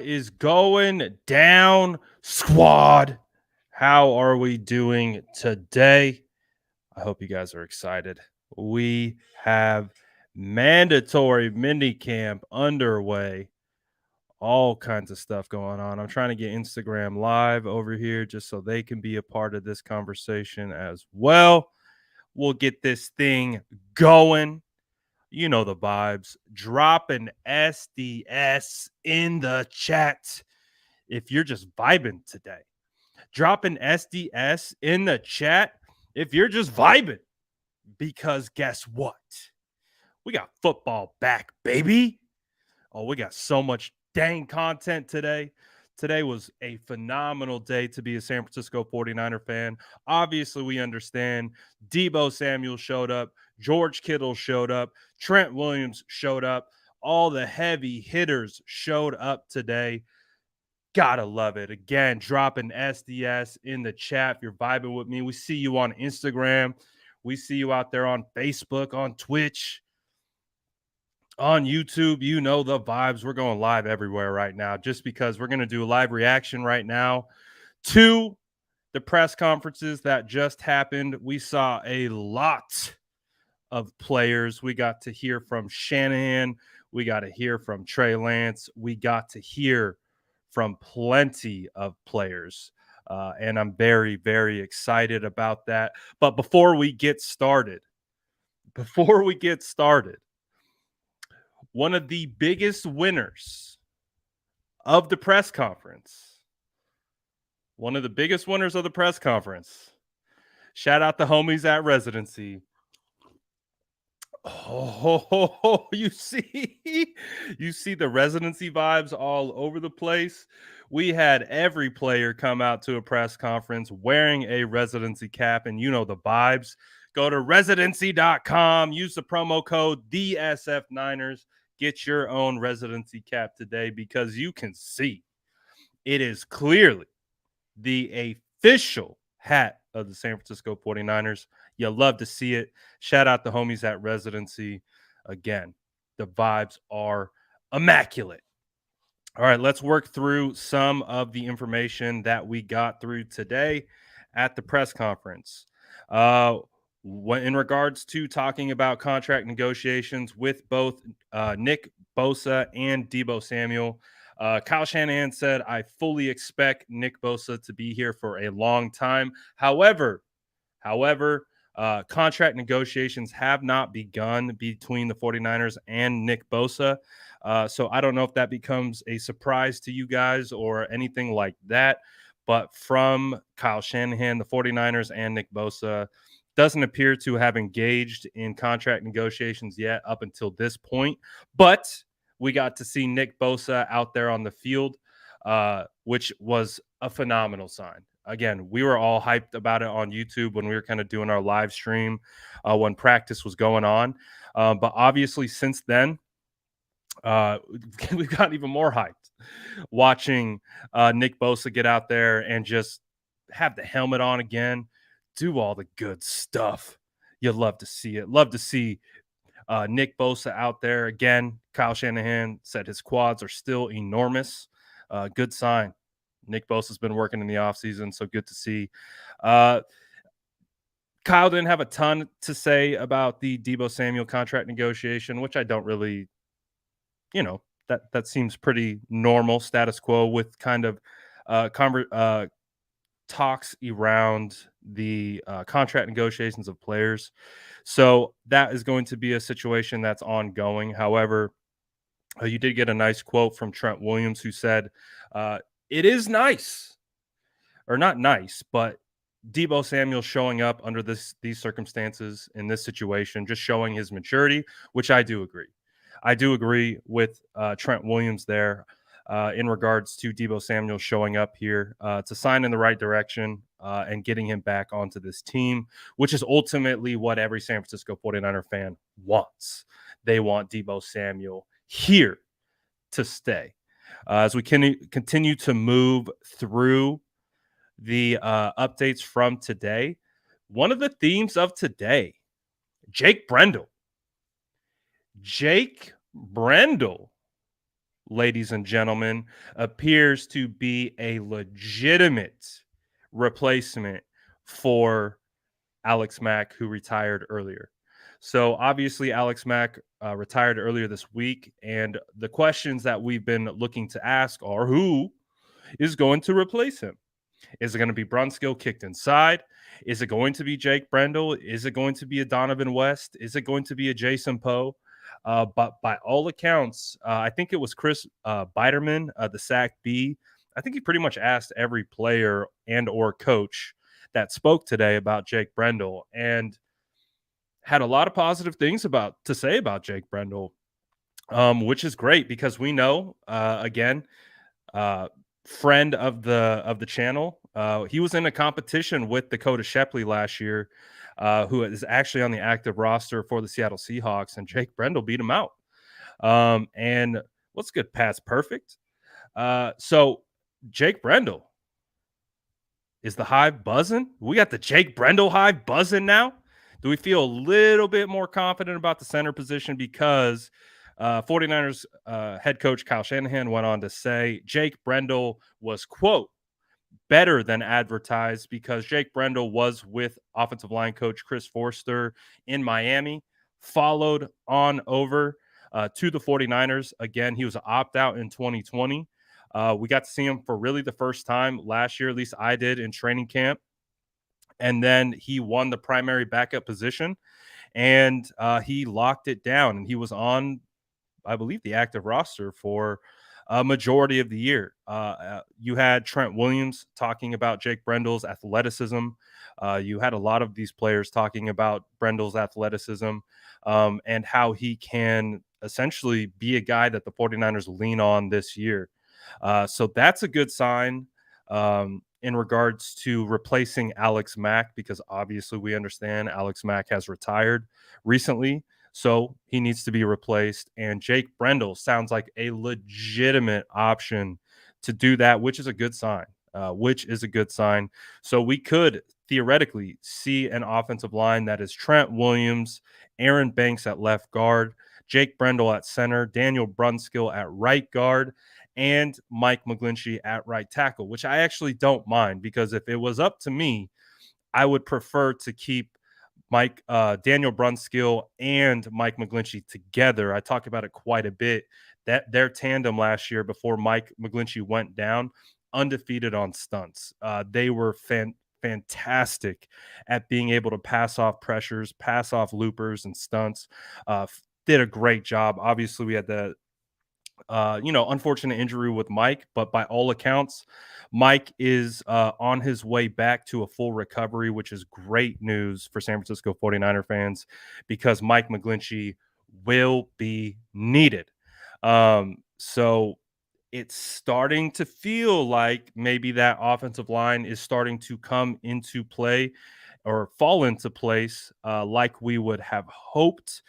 is going down, squad? How are we doing today? I hope you guys are excited. We have mandatory minicamp underway. All kinds of stuff going on. I'm trying to get Instagram live over here just so they can be a part of this conversation as well. We'll get this thing going. You know the vibes. Drop an SDS in the chat if you're just vibing today. Drop an SDS in the chat if you're just vibing. Because guess what? We got football back, baby. Oh, we got so much dang content today. Today was a phenomenal day to be a San Francisco 49er fan. Obviously, we understand Deebo Samuel showed up, George Kittle showed up, Trent Williams showed up. All the heavy hitters showed up today. Gotta love it. Again, drop an SDS in the chat if you're vibing with me. We see you on Instagram. We see you out there on Facebook, on Twitch, on YouTube. You know the vibes. We're going live everywhere right now just because we're going to do a live reaction right now to the press conferences that just happened. We saw a lot of players. We got to hear from Shanahan. We got to hear from Trey Lance. We got to hear from plenty of players. And I'm very, very excited about that. But before we get started, one of the biggest winners of the press conference, shout out the homies at Residency. Oh, you see the Residency vibes all over the place. We had every player come out to a press conference wearing a Residency cap, and you know the vibes. Go to residency.com, use the promo code DSF9ers, get your own Residency cap today because you can see it is clearly the official hat of the San Francisco 49ers. You love to see it. Shout out the homies at Residency. Again, the vibes are immaculate. All right, let's work through some of the information that we got through today at the press conference. In regards to talking about contract negotiations with both Nick Bosa and Deebo Samuel, Kyle Shanahan said, I fully expect Nick Bosa to be here for a long time. However, contract negotiations have not begun between the 49ers and Nick Bosa. So I don't know if that becomes a surprise to you guys or anything like that. But from Kyle Shanahan, the 49ers and Nick Bosa doesn't appear to have engaged in contract negotiations yet up until this point. But we got to see Nick Bosa out there on the field, which was a phenomenal sign. Again, we were all hyped about it on YouTube when we were kind of doing our live stream when practice was going on. But obviously, since then, we've gotten even more hyped watching Nick Bosa get out there and just have the helmet on again, do all the good stuff. You love to see it. Love to see Nick Bosa out there again. Kyle Shanahan said his quads are still enormous. Good sign. Nick Bosa's been working in the offseason, so good to see. Kyle didn't have a ton to say about the Deebo Samuel contract negotiation, which I don't really, that seems pretty normal, status quo with kind of talks around the contract negotiations of players. So that is going to be a situation that's ongoing. However, you did get a nice quote from Trent Williams who said, it is nice, or not nice, but Deebo Samuel showing up under these circumstances in this situation, just showing his maturity, which I do agree. I do agree with Trent Williams there in regards to Deebo Samuel showing up here to sign in the right direction and getting him back onto this team, which is ultimately what every San Francisco 49er fan wants. They want Deebo Samuel here to stay. As we continue to move through the updates from today, one of the themes of today, Jake Brendel ladies and gentlemen, appears to be a legitimate replacement for Alex Mack, who retired earlier. So obviously, Alex Mack retired earlier this week, and the questions that we've been looking to ask are who is going to replace him? Is it going to be Brunskill kicked inside? Is it going to be Jake Brendel? Is it going to be a Donovan West? Is it going to be a Jason Poe? But by all accounts, I think it was Chris Biderman, the SAC B. I think he pretty much asked every player and or coach that spoke today about Jake Brendel and had a lot of positive things to say about Jake Brendel, which is great because we know again uh, friend of the channel. He was in a competition with Dakota Shepley last year, who is actually on the active roster for the Seattle Seahawks, and Jake Brendel beat him out. And what's good? Pat's perfect. So Jake Brendel, is the hive buzzing? We got the Jake Brendel hive buzzing now. Do we feel a little bit more confident about the center position because 49ers head coach Kyle Shanahan went on to say Jake Brendel was, quote, better than advertised because Jake Brendel was with offensive line coach Chris Forster in Miami, followed on over to the 49ers. Again, he was an opt-out in 2020. We got to see him for really the first time last year, at least I did in training camp. And then he won the primary backup position and he locked it down. And he was on, I believe, the active roster for a majority of the year. You had Trent Williams talking about Jake Brendel's athleticism. You had a lot of these players talking about Brendel's athleticism and how he can essentially be a guy that the 49ers lean on this year. So that's a good sign in regards to replacing Alex Mack, because obviously we understand Alex Mack has retired recently. So he needs to be replaced. And Jake Brendel sounds like a legitimate option to do that, which is a good sign. So we could theoretically see an offensive line that is Trent Williams, Aaron Banks at left guard, Jake Brendel at center, Daniel Brunskill at right guard, and Mike McGlinchey at right tackle, which I actually don't mind because if it was up to me, I would prefer to keep Daniel Brunskill and Mike McGlinchey together. I talk about it quite a bit. That their tandem last year before Mike McGlinchey went down, undefeated on stunts. They were fantastic at being able to pass off pressures, pass off loopers and stunts. Did a great job. Obviously, we had the unfortunate injury with Mike, but by all accounts, Mike is on his way back to a full recovery, which is great news for San Francisco 49er fans because Mike McGlinchey will be needed. So it's starting to feel like maybe that offensive line is starting to come into play or fall into place like we would have hoped.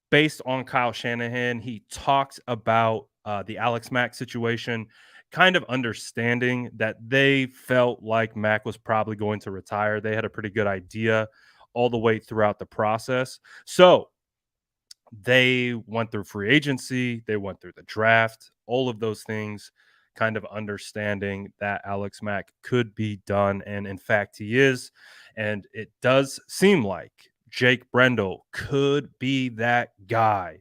Based on Kyle Shanahan, he talked about the Alex Mack situation, kind of understanding that they felt like Mack was probably going to retire. They had a pretty good idea all the way throughout the process. So they went through free agency, they went through the draft, all of those things, kind of understanding that Alex Mack could be done. And in fact, he is. And it does seem like Jake Brendel could be that guy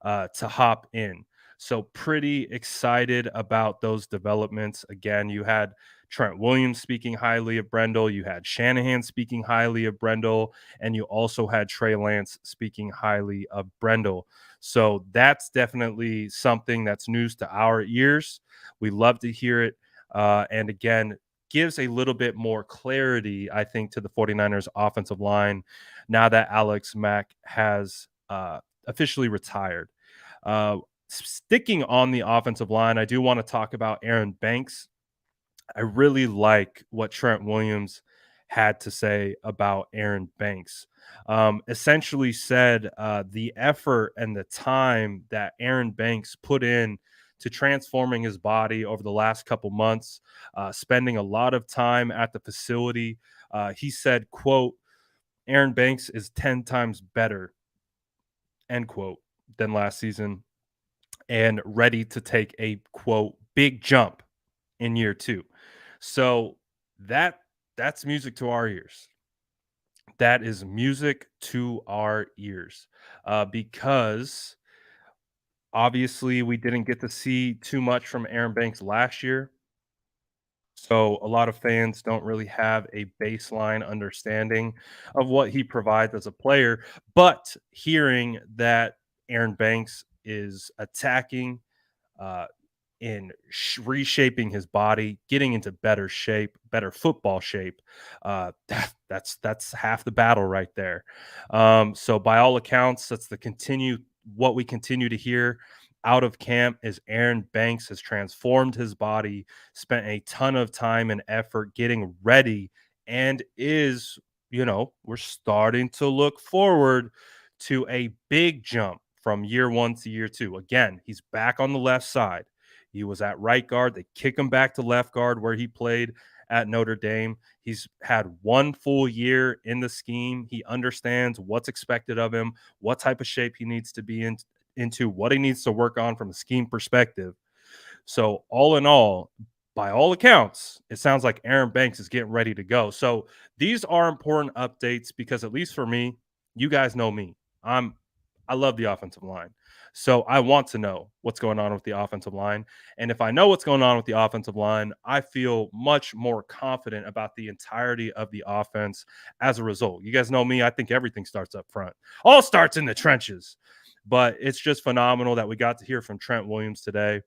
to hop in. So pretty excited about those developments. Again, you had Trent Williams speaking highly of Brendel. You had Shanahan speaking highly of Brendel. And you also had Trey Lance speaking highly of Brendel. So that's definitely something that's news to our ears. We love to hear it. And again, gives a little bit more clarity, I think, to the 49ers offensive line now that Alex Mack has officially retired. Sticking on the offensive line, I do want to talk about Aaron Banks. I really like what Trent Williams had to say about Aaron Banks. Essentially said the effort and the time that Aaron Banks put in to transforming his body over the last couple months, spending a lot of time at the facility. He said, quote, Aaron Banks is 10 times better, end quote, than last season. and ready to take a quote big jump in year two. So that that's music to our ears. That is music to our ears, because obviously we didn't get to see too much from Aaron Banks last year. So a lot of fans don't really have a baseline understanding of what he provides as a player. But hearing that Aaron Banks is attacking, uh, in reshaping his body, getting into better shape, better football shape. That's half the battle right there. So by all accounts, that's the continue what we continue to hear out of camp is Aaron Banks has transformed his body, spent a ton of time and effort getting ready, and is, we're starting to look forward to a big jump from year one to year two. Again, he's back on the left side. He was at right guard. They kick him back to left guard where he played at Notre Dame. He's had one full year in the scheme. He understands what's expected of him, what type of shape he needs to be into, what he needs to work on from a scheme perspective. So, all in all, by all accounts, it sounds like Aaron Banks is getting ready to go. So, these are important updates because, at least for me, you guys know me. I love the offensive line. So, I want to know what's going on with the offensive line. And if I know what's going on with the offensive line, I feel much more confident about the entirety of the offense as a result. You guys know me. I think everything starts up front, all starts in the trenches. But it's just phenomenal that we got to hear from Trent Williams today.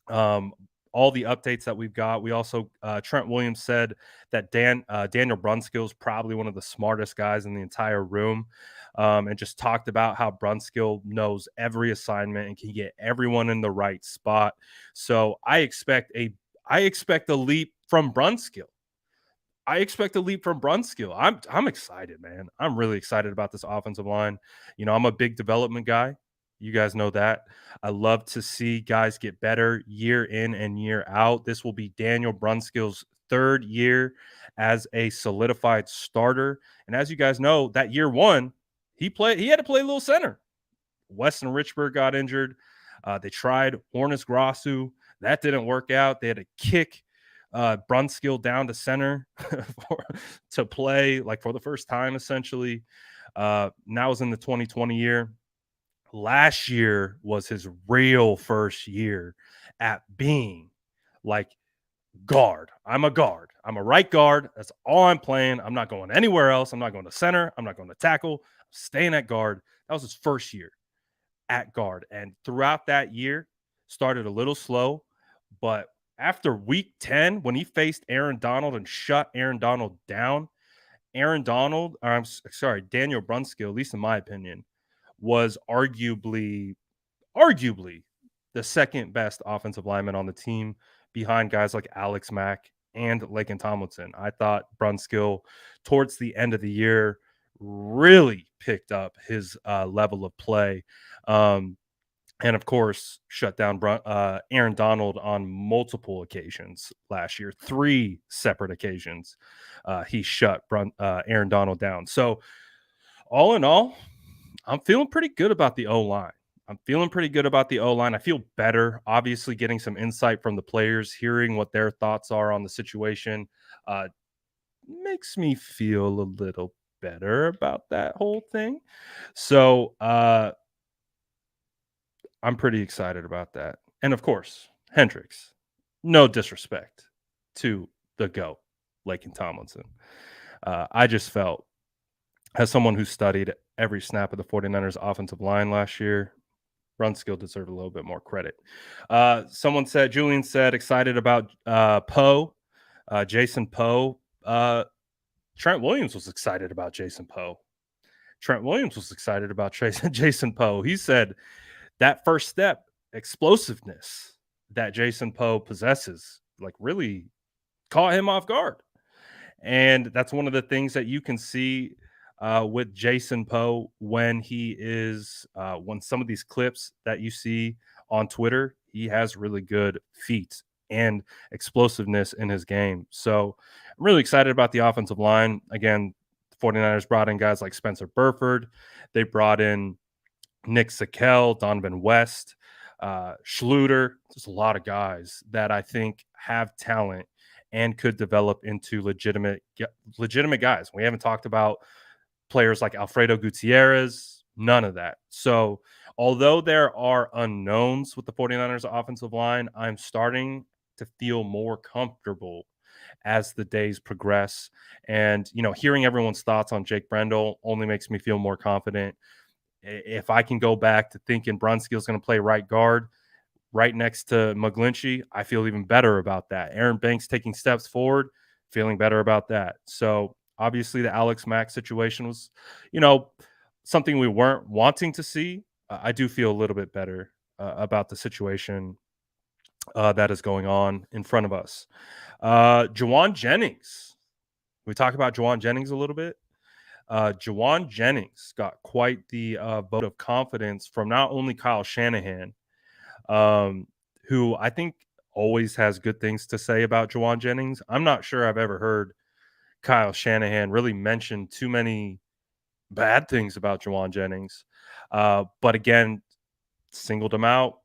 um, all the updates that we've got. We also Trent Williams said that Daniel Brunskill is probably one of the smartest guys in the entire room, and just talked about how Brunskill knows every assignment and can get everyone in the right spot. So I expect a leap from Brunskill. I expect a leap from Brunskill. I'm excited, man. I'm really excited about this offensive line. I'm a big development guy. You guys know that. I love to see guys get better year in and year out. This will be Daniel Brunskill's third year as a solidified starter. And as you guys know, that year one, he had to play a little center. Weston Richburg got injured. They tried Hornus Grasu. That didn't work out. They had to kick Brunskill down to center to play like for the first time, essentially. Now is in the 2020 year. Last year was his real first year at being like guard. I'm a guard. I'm a right guard. That's all I'm playing. I'm not going anywhere else. I'm not going to center. I'm not going to tackle. I'm staying at guard. That was his first year at guard. And throughout that year, started a little slow, but after week 10, when he faced Aaron Donald and shut Aaron Donald down, Daniel Brunskill, at least in my opinion, was arguably the second best offensive lineman on the team behind guys like Alex Mack and Lakin Tomlinson. I thought Brunskill towards the end of the year really picked up his level of play. And of course, shut down Aaron Donald on multiple occasions last year, three separate occasions. He shut Aaron Donald down. So, all in all, I'm feeling pretty good about the O line. I feel better, obviously, getting some insight from the players, hearing what their thoughts are on the situation. Makes me feel a little better about that whole thing. So, I'm pretty excited about that. And of course, Hendricks. No disrespect to the GOAT, Lakin Tomlinson. I just felt, as someone who studied every snap of the 49ers offensive line last year, Brunskill deserved a little bit more credit. Julian said, excited about Poe, Jason Poe. Trent Williams was excited about Jason Poe. Jason Poe. He said, that first step, explosiveness that Jason Poe possesses, like really caught him off guard. And that's one of the things that you can see with Jason Poe when when some of these clips that you see on Twitter, he has really good feet and explosiveness in his game. So I'm really excited about the offensive line. Again, the 49ers brought in guys like Spencer Burford. They brought in Nick Sakel, Donovan West. Schluter. There's a lot of guys that I think have talent and could develop into legitimate guys. We haven't talked about players like Alfredo Gutierrez, none of that. So, although there are unknowns with the 49ers offensive line, I'm starting to feel more comfortable as the days progress. And, hearing everyone's thoughts on Jake Brendel only makes me feel more confident. If I can go back to thinking Brunskill's going to play right guard right next to McGlinchey, I feel even better about that. Aaron Banks taking steps forward, feeling better about that. So obviously the Alex Mack situation was, you know, something we weren't wanting to see. I do feel a little bit better about the situation that is going on in front of us. Jawan Jennings. We talk about Jawan Jennings a little bit. Jawan Jennings got quite the vote of confidence from not only Kyle Shanahan, um, who I think always has good things to say about Jawan Jennings. I'm not sure I've ever heard Kyle Shanahan really mention too many bad things about Jawan Jennings. But again, singled him out,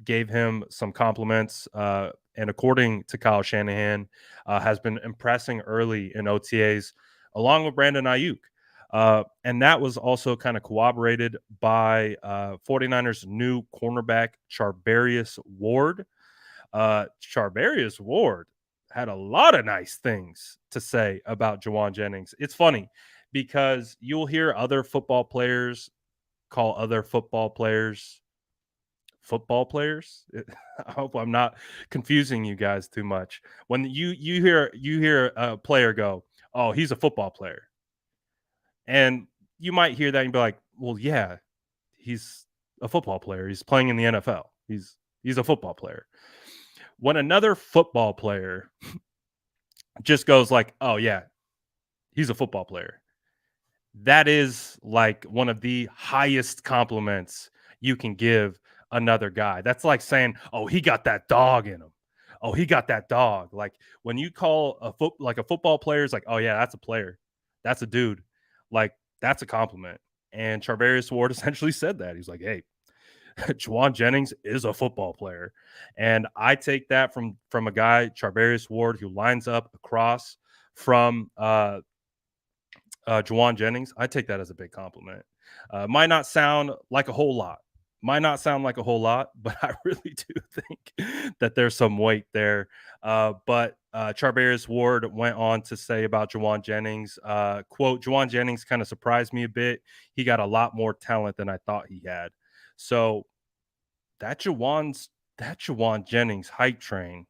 gave him some compliments, and according to Kyle Shanahan, has been impressing early in OTAs, along with Brandon Ayuk. And that was also kind of corroborated by 49ers new cornerback Charvarius Ward. Charvarius Ward had a lot of nice things to say about Jawan Jennings. It's funny because you'll hear other football players call other football players. I hope I'm not confusing you guys too much. When you hear a player go, "Oh, he's a football player," and you might hear that and be like, "Well, yeah, he's a football player. He's playing in the NFL. He's a football player." When another football player just goes like, "Oh yeah, he's a football player," that is like one of the highest compliments you can give another guy. That's like saying, "Oh, he got that dog in him. Oh, he got that dog." Like when you call a football player, it's like, "Oh yeah, that's a player. That's a dude." Like that's a compliment. And Charvarius Ward essentially said that. He's like, "Hey, Juwan Jennings is a football player," and I take that from a guy, Charvarius Ward, who lines up across from Juwan Jennings. I take that as a big compliment. Might not sound like a whole lot. Might not sound like a whole lot, but I really do think that there's some weight there. But Charvarius Ward went on to say about Juwan Jennings, quote, Juwan Jennings kind of surprised me a bit. He got a lot more talent than I thought he had. So that Juwan Jennings hype train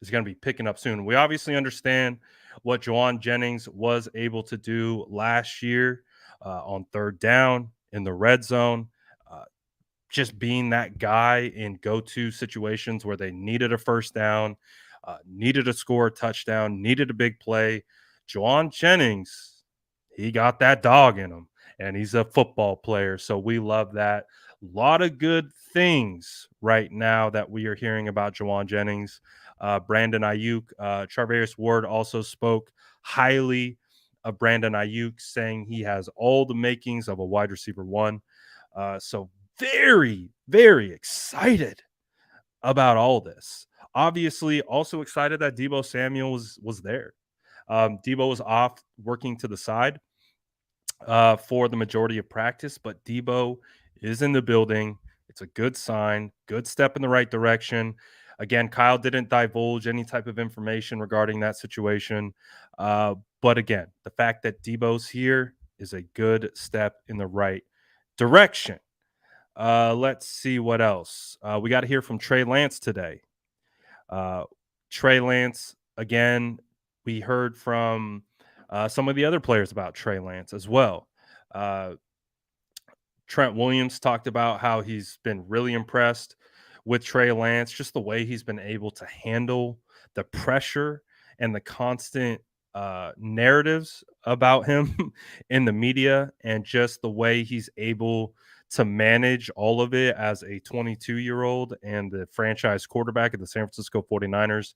is going to be picking up soon. We obviously understand what Juwan Jennings was able to do last year on third down in the red zone. Uh, just being that guy in go-to situations where they needed a first down, needed to score a touchdown, needed a big play. Juwan Jennings, he got that dog in him, and he's a football player. So we love that. A lot of good things right now that we are hearing about Juwan Jennings. Brandon Ayuk, Charvarius Ward also spoke highly of Brandon Ayuk, saying he has all the makings of a wide receiver one. So very, very excited about all this. Obviously, also excited that Deebo Samuel was there. Deebo was off working to the side for the majority of practice, but Deebo is in the building. It's a good sign, good step in the right direction. Again, Kyle didn't divulge any type of information regarding that situation. But again, the fact that Deebo's here is a good step in the right direction. Let's see what else. We got to hear from Trey Lance today. Uh, Trey Lance, again, we heard from some of the other players about Trey Lance as well. Uh, Trent Williams talked about how he's been really impressed with Trey Lance, just the way he's been able to handle the pressure and the constant narratives about him in the media, and just the way he's able to manage all of it as a 22-year-old and the franchise quarterback of the San Francisco 49ers.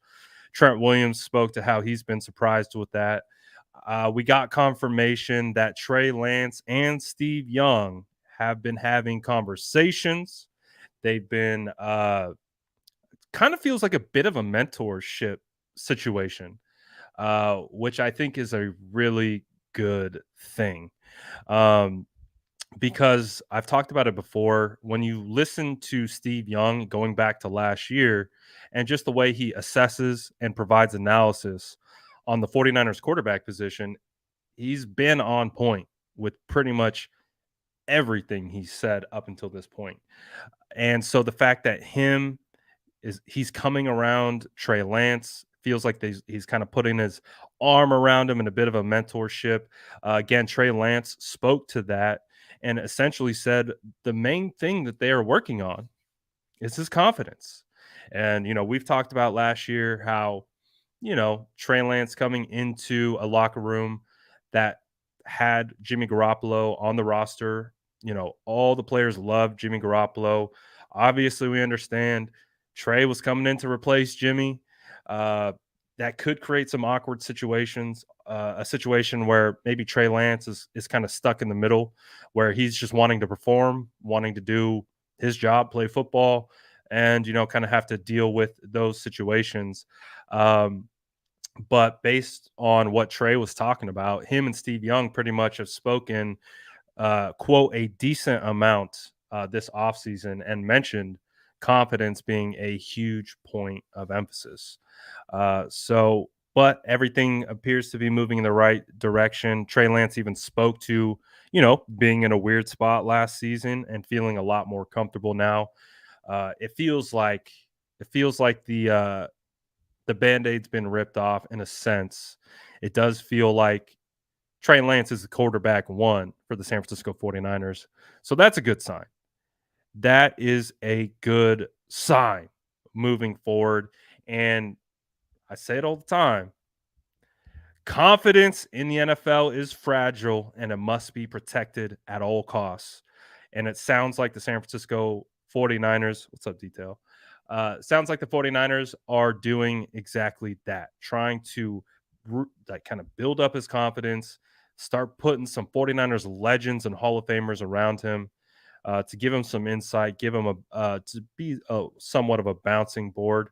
Trent Williams spoke to how he's been surprised with that. We got confirmation that Trey Lance and Steve Young have been having conversations. They've been kind of feels like a bit of a mentorship situation, which I think is a really good thing. Um, because I've talked about it before. When you listen to Steve Young going back to last year and just the way he assesses and provides analysis on the 49ers quarterback position, he's been on point with pretty much everything he said up until this point. And so the fact that he's coming around Trey Lance. Feels like he's kind of putting his arm around him in a bit of a mentorship. Again, Trey Lance spoke to that and essentially said the main thing that they are working on is his confidence. And, we've talked about last year how, Trey Lance coming into a locker room that had Jimmy Garoppolo on the roster. All the players love Jimmy Garoppolo. Obviously, we understand Trey was coming in to replace Jimmy. Uh, that could create some awkward situations. A situation where maybe Trey Lance is kind of stuck in the middle, where he's just wanting to perform, wanting to do his job, play football, and kind of have to deal with those situations. Um, but based on what Trey was talking about, him and Steve Young pretty much have spoken, quote, a decent amount this offseason and mentioned confidence being a huge point of emphasis. But everything appears to be moving in the right direction. Trey Lance even spoke to, being in a weird spot last season and feeling a lot more comfortable now. It feels like the Band-Aid's been ripped off in a sense. It does feel like Trey Lance is the quarterback one for the San Francisco 49ers. So that's a good sign. That is a good sign moving forward. And I say it all the time. Confidence in the NFL is fragile and it must be protected at all costs. And it sounds like the San Francisco 49ers, what's up, Detail? Sounds like the 49ers are doing exactly that, trying to like kind of build up his confidence, start putting some 49ers legends and Hall of Famers around him to give him some insight, give him to be somewhat of a bouncing board.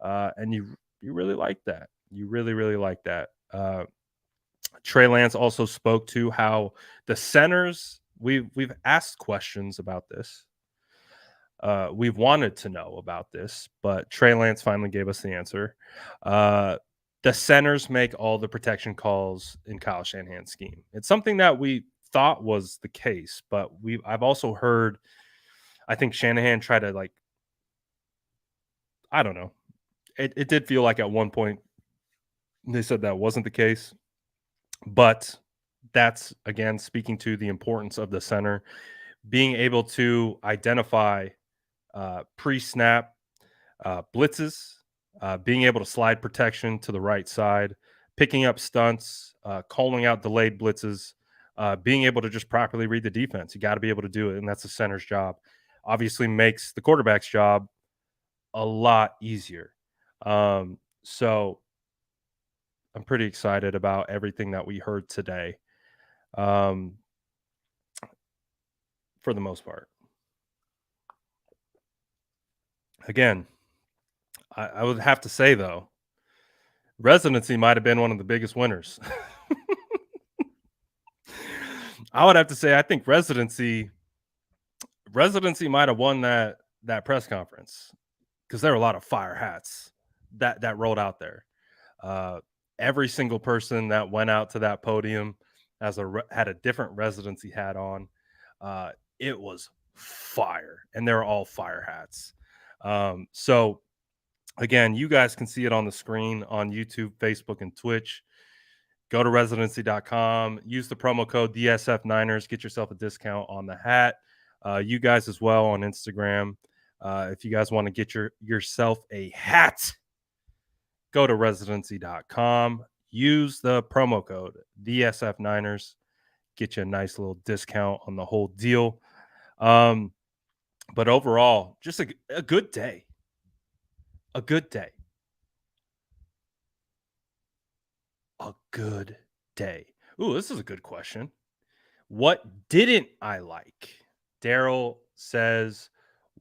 And you really like that. You really, really like that. Trey Lance also spoke to how the centers we've asked questions about this. We've wanted to know about this, but Trey Lance finally gave us the answer. The centers make all the protection calls in Kyle Shanahan's scheme. It's something that we thought was the case, but I've also heard I think Shanahan tried to I don't know. It did feel like at one point they said that wasn't the case, but that's again speaking to the importance of the center being able to identify pre-snap blitzes, being able to slide protection to the right side, picking up stunts, calling out delayed blitzes, being able to just properly read the defense. You got to be able to do it, and that's the center's job. Obviously, makes the quarterback's job a lot easier. So I'm pretty excited about everything that we heard today, um, for the most part. Again, I would have to say though, residency might have been one of the biggest winners. I would have to say I think residency might have won that press conference because there were a lot of fire hats that rolled out there. Uh, every single person that went out to that podium had a different residency hat on. It was fire, and they're all fire hats. So again, you guys can see it on the screen on YouTube, Facebook, and Twitch. Go to residency.com, use the promo code DSF9ers, get yourself a discount on the hat. You guys as well on Instagram. If you guys want to get yourself a hat, go to residency.com, use the promo code DSF9ers, get you a nice little discount on the whole deal. But overall, just a good day. A good day. A good day. Ooh, this is a good question. What didn't I like? Daryl says,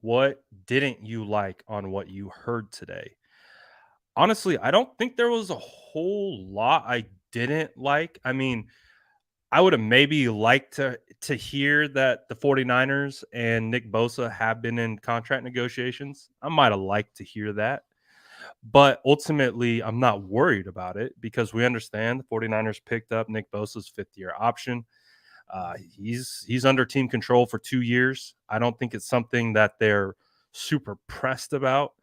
What didn't you like on what you heard today? Honestly, I don't think there was a whole lot I didn't like. I mean, I would have maybe liked to hear that the 49ers and Nick Bosa have been in contract negotiations. I might have liked to hear that. But ultimately, I'm not worried about it because we understand the 49ers picked up Nick Bosa's fifth-year option. He's under team control for 2 years. I don't think it's something that they're super pressed about.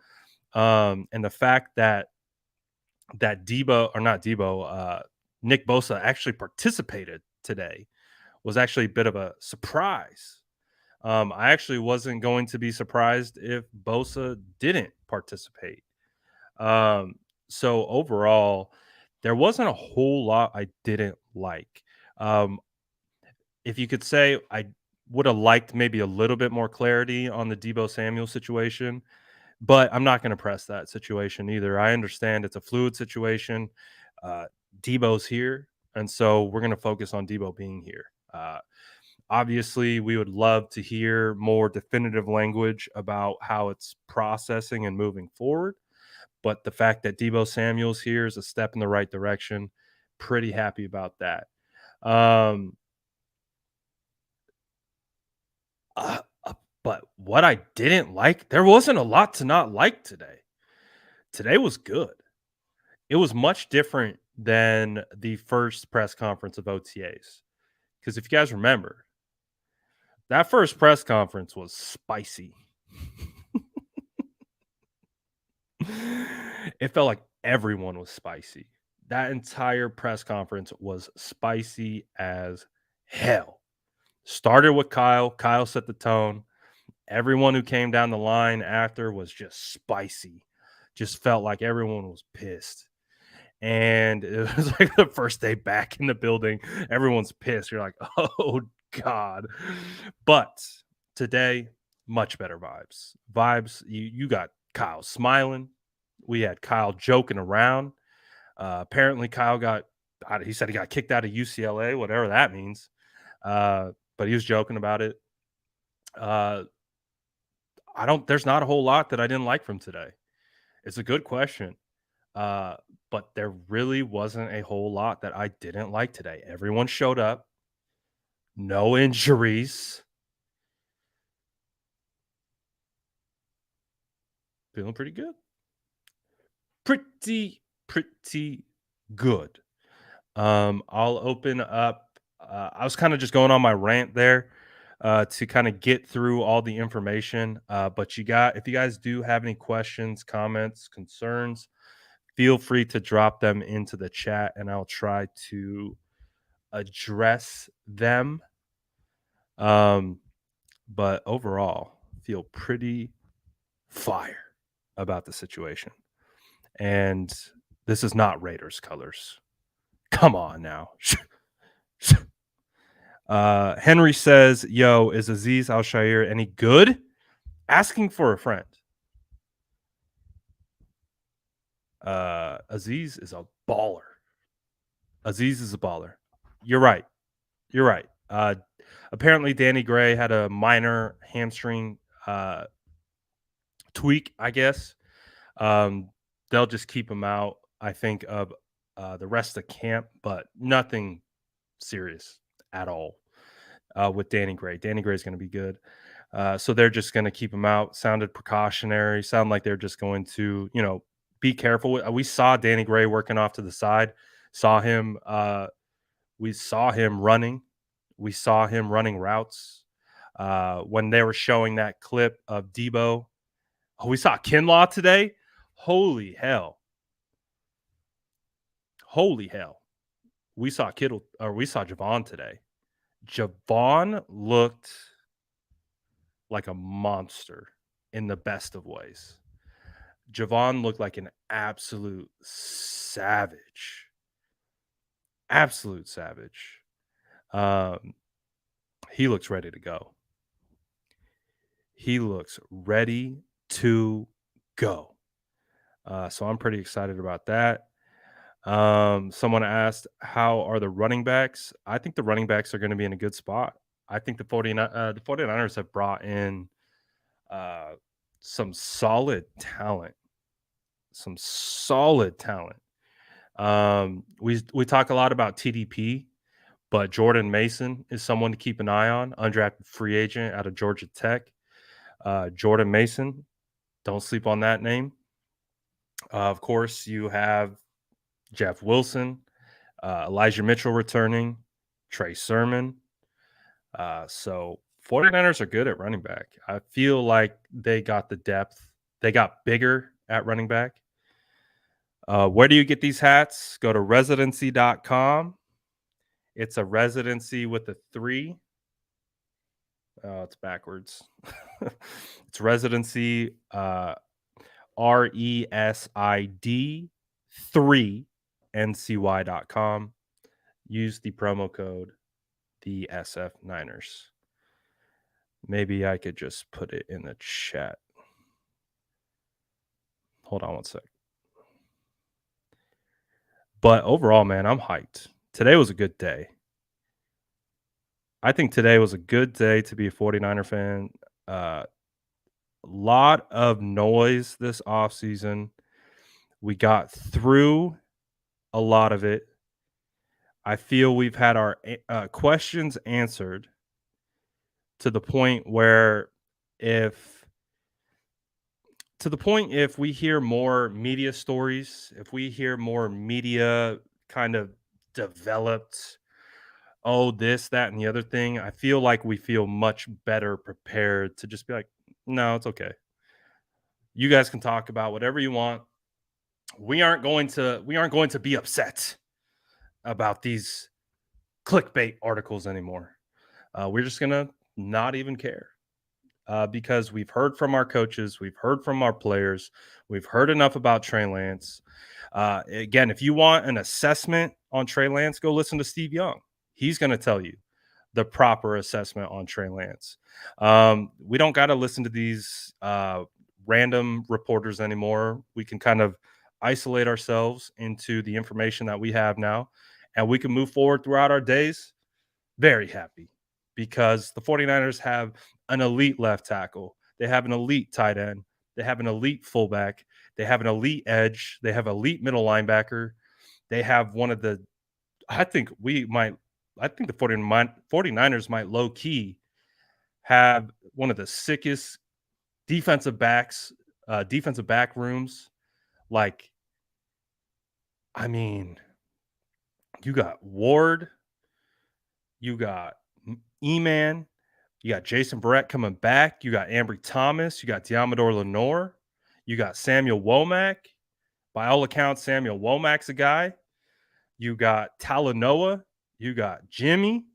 And the fact that Debo or not Debo, Nick Bosa actually participated today was actually a bit of a surprise. I actually wasn't going to be surprised if Bosa didn't participate. Um, so overall, there wasn't a whole lot I didn't like. Um, if you could say I would have liked maybe a little bit more clarity on the Debo Samuel situation, but I'm not going to press that situation either. I understand it's a fluid situation. Uh, Debo's here, and so we're going to focus on Debo being here. Obviously, we would love to hear more definitive language about how it's processing and moving forward. But the fact that Debo Samuel's here is a step in the right direction. Pretty happy about that. Um, but what I didn't like, there wasn't a lot to not like today. Today was good. It was much different than the first press conference of OTAs. Because if you guys remember, that first press conference was spicy. It felt like everyone was spicy. That entire press conference was spicy as hell. Started with Kyle. Kyle set the tone. Everyone who came down the line after was just spicy. Just felt like everyone was pissed. And it was like the first day back in the building. Everyone's pissed. You're like, oh God. But today, much better vibes. Vibes, you got Kyle smiling. We had Kyle joking around. Apparently, Kyle he said he got kicked out of UCLA, whatever that means. But he was joking about it. Uh, there's not a whole lot that I didn't like from today. It's a good question. Uh, but there really wasn't a whole lot that I didn't like today. Everyone showed up, no injuries. Feeling pretty good. Pretty good. I'll open up. I was kind of just going on my rant there to kind of get through all the information. But if you guys do have any questions, comments, concerns, feel free to drop them into the chat and I'll try to address them. But overall, feel pretty fire about the situation. And this is not Raiders colors. Come on now. Henry says, yo, is Aziz Al-Shair any good? Asking for a friend. Aziz is a baller. Aziz is a baller. You're right. You're right. Apparently, Danny Gray had a minor hamstring tweak, I guess. They'll just keep him out, I think, of the rest of camp, but nothing serious at all with Danny Gray. Danny Gray is going to be good. So they're just going to keep him out. Sounded precautionary. Sound like they're just going to, be careful. We saw Danny Gray working off to the side. Saw him. We saw him running. We saw him running routes. When they were showing that clip of Deebo, we saw Kinlaw today. Holy hell! Holy hell! We saw Javon today. Javon looked like a monster in the best of ways. Javon looked like an absolute savage. Absolute savage. He looks ready to go. He looks ready to go. So I'm pretty excited about that. Someone asked, how are the running backs? I think the running backs are going to be in a good spot. I think the 49ers have brought in Uh, some solid talent. Some solid talent. We talk a lot about TDP, but Jordan Mason is someone to keep an eye on. Undrafted free agent out of Georgia Tech. Jordan Mason, don't sleep on that name. Of course, you have Jeff Wilson, Elijah Mitchell returning, Trey Sermon. So 49ers are good at running back. I feel like they got the depth. They got bigger at running back. Where do you get these hats? Go to residency.com. It's a residency with a 3. Oh, it's backwards. It's residency, RESID 3 NCY.com. Use the promo code the SF Niners. Maybe I could just put it in the chat. Hold on one sec. But overall, man, I'm hyped. Today was a good day. I think today was a good day to be a 49er fan. Lot of noise this offseason. We got through a lot of it. I feel we've had our questions answered to the point where if we hear more media stories, if we hear more media kind of developed, this, that, and the other thing, I feel like we feel much better prepared to just be like, no, it's okay. You guys can talk about whatever you want. We aren't going to be upset about these clickbait articles anymore. We're just gonna not even care. Because we've heard from our coaches, we've heard from our players, we've heard enough about Trey Lance. Again, if you want an assessment on Trey Lance, go listen to Steve Young. He's going to tell you the proper assessment on Trey Lance. We don't got to listen to these random reporters anymore. We can kind of isolate ourselves into the information that we have now, and we can move forward throughout our days very happy because the 49ers have an elite left tackle. They have an elite tight end. They have an elite fullback. They have an elite edge. They have elite middle linebacker. They have one of the I think the 49ers might low key have one of the sickest defensive back rooms. Like, I mean, you got Ward, you got E-Man, you got Jason Barrett coming back, you got Ambry Thomas, you got Diamador Lenore, you got Samuel Womack. By all accounts, Samuel Womack's a guy. You got Talanoa, you got Jimmy,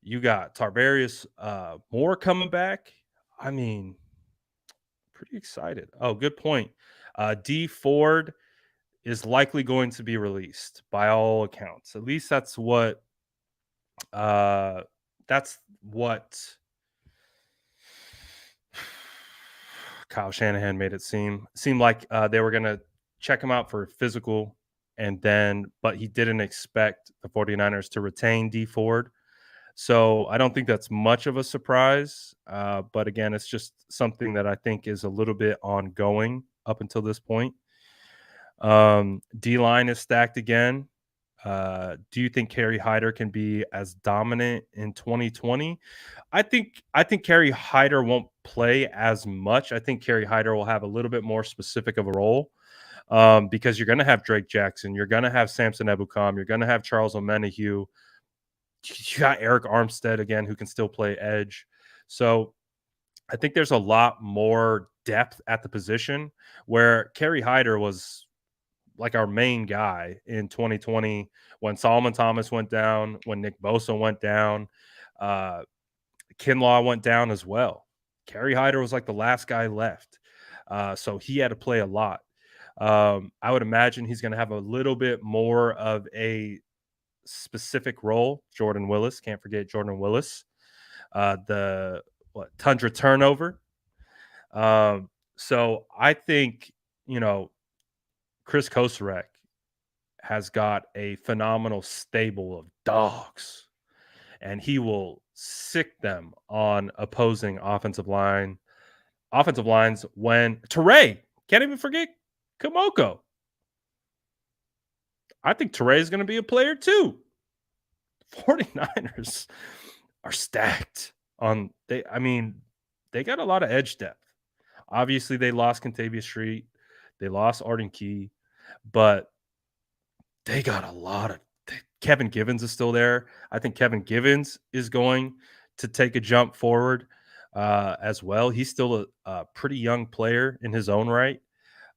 you got Tarvarius Moore coming back. I mean, pretty excited. Oh, good point. D Ford is likely going to be released by all accounts. At least that's what Kyle Shanahan made it seem like they were going to check him out for physical, but he didn't expect the 49ers to retain D Ford. So I don't think that's much of a surprise. But again, it's just something that I think is a little bit ongoing up until this point. D-line is stacked again. Do you think Kerry Hyder can be as dominant in 2020? I think Kerry Hyder won't play as much. I think Kerry Hyder will have a little bit more specific of a role because you're going to have Drake Jackson. You're going to have Samson Ebukam. You're going to have Charles Omenihu. You got Eric Armstead again, who can still play edge. So I think there's a lot more depth at the position where Kerry Hyder was like our main guy in 2020 when Solomon Thomas went down, when Nick Bosa went down, Kinlaw went down as well. Kerry Hyder was like the last guy left. So he had to play a lot. I would imagine he's going to have a little bit more of a specific role. Jordan Willis, can't forget Jordan Willis. Tundra turnover. So I think, Chris Kosarek has got a phenomenal stable of dogs, and he will sick them on opposing offensive lines when Teray, can't even forget Kamoko. I think Teray is going to be a player too. 49ers are stacked on they got a lot of edge depth. Obviously, they lost Contavious Street, they lost Arden Key, but they got a lot of Kevin Givens is still there. I think Kevin Givens is going to take a jump forward as well. He's still a pretty young player in his own right.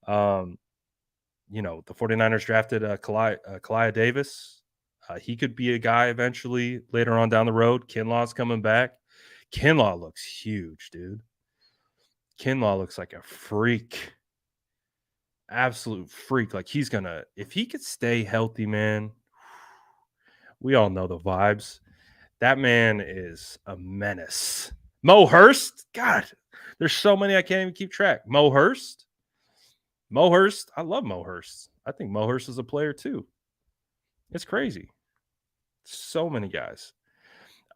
Um, the 49ers drafted Kalia Davis. He could be a guy eventually later on down the road. Kinlaw's coming back. Kinlaw looks huge, dude. Kinlaw looks like a freak. Absolute freak. Like if he could stay healthy, man, we all know the vibes. That man is a menace. Mo Hurst, God, there's so many I can't even keep track. Mo Hurst, I love Mo Hurst. I think Mo Hurst is a player too. It's crazy. So many guys.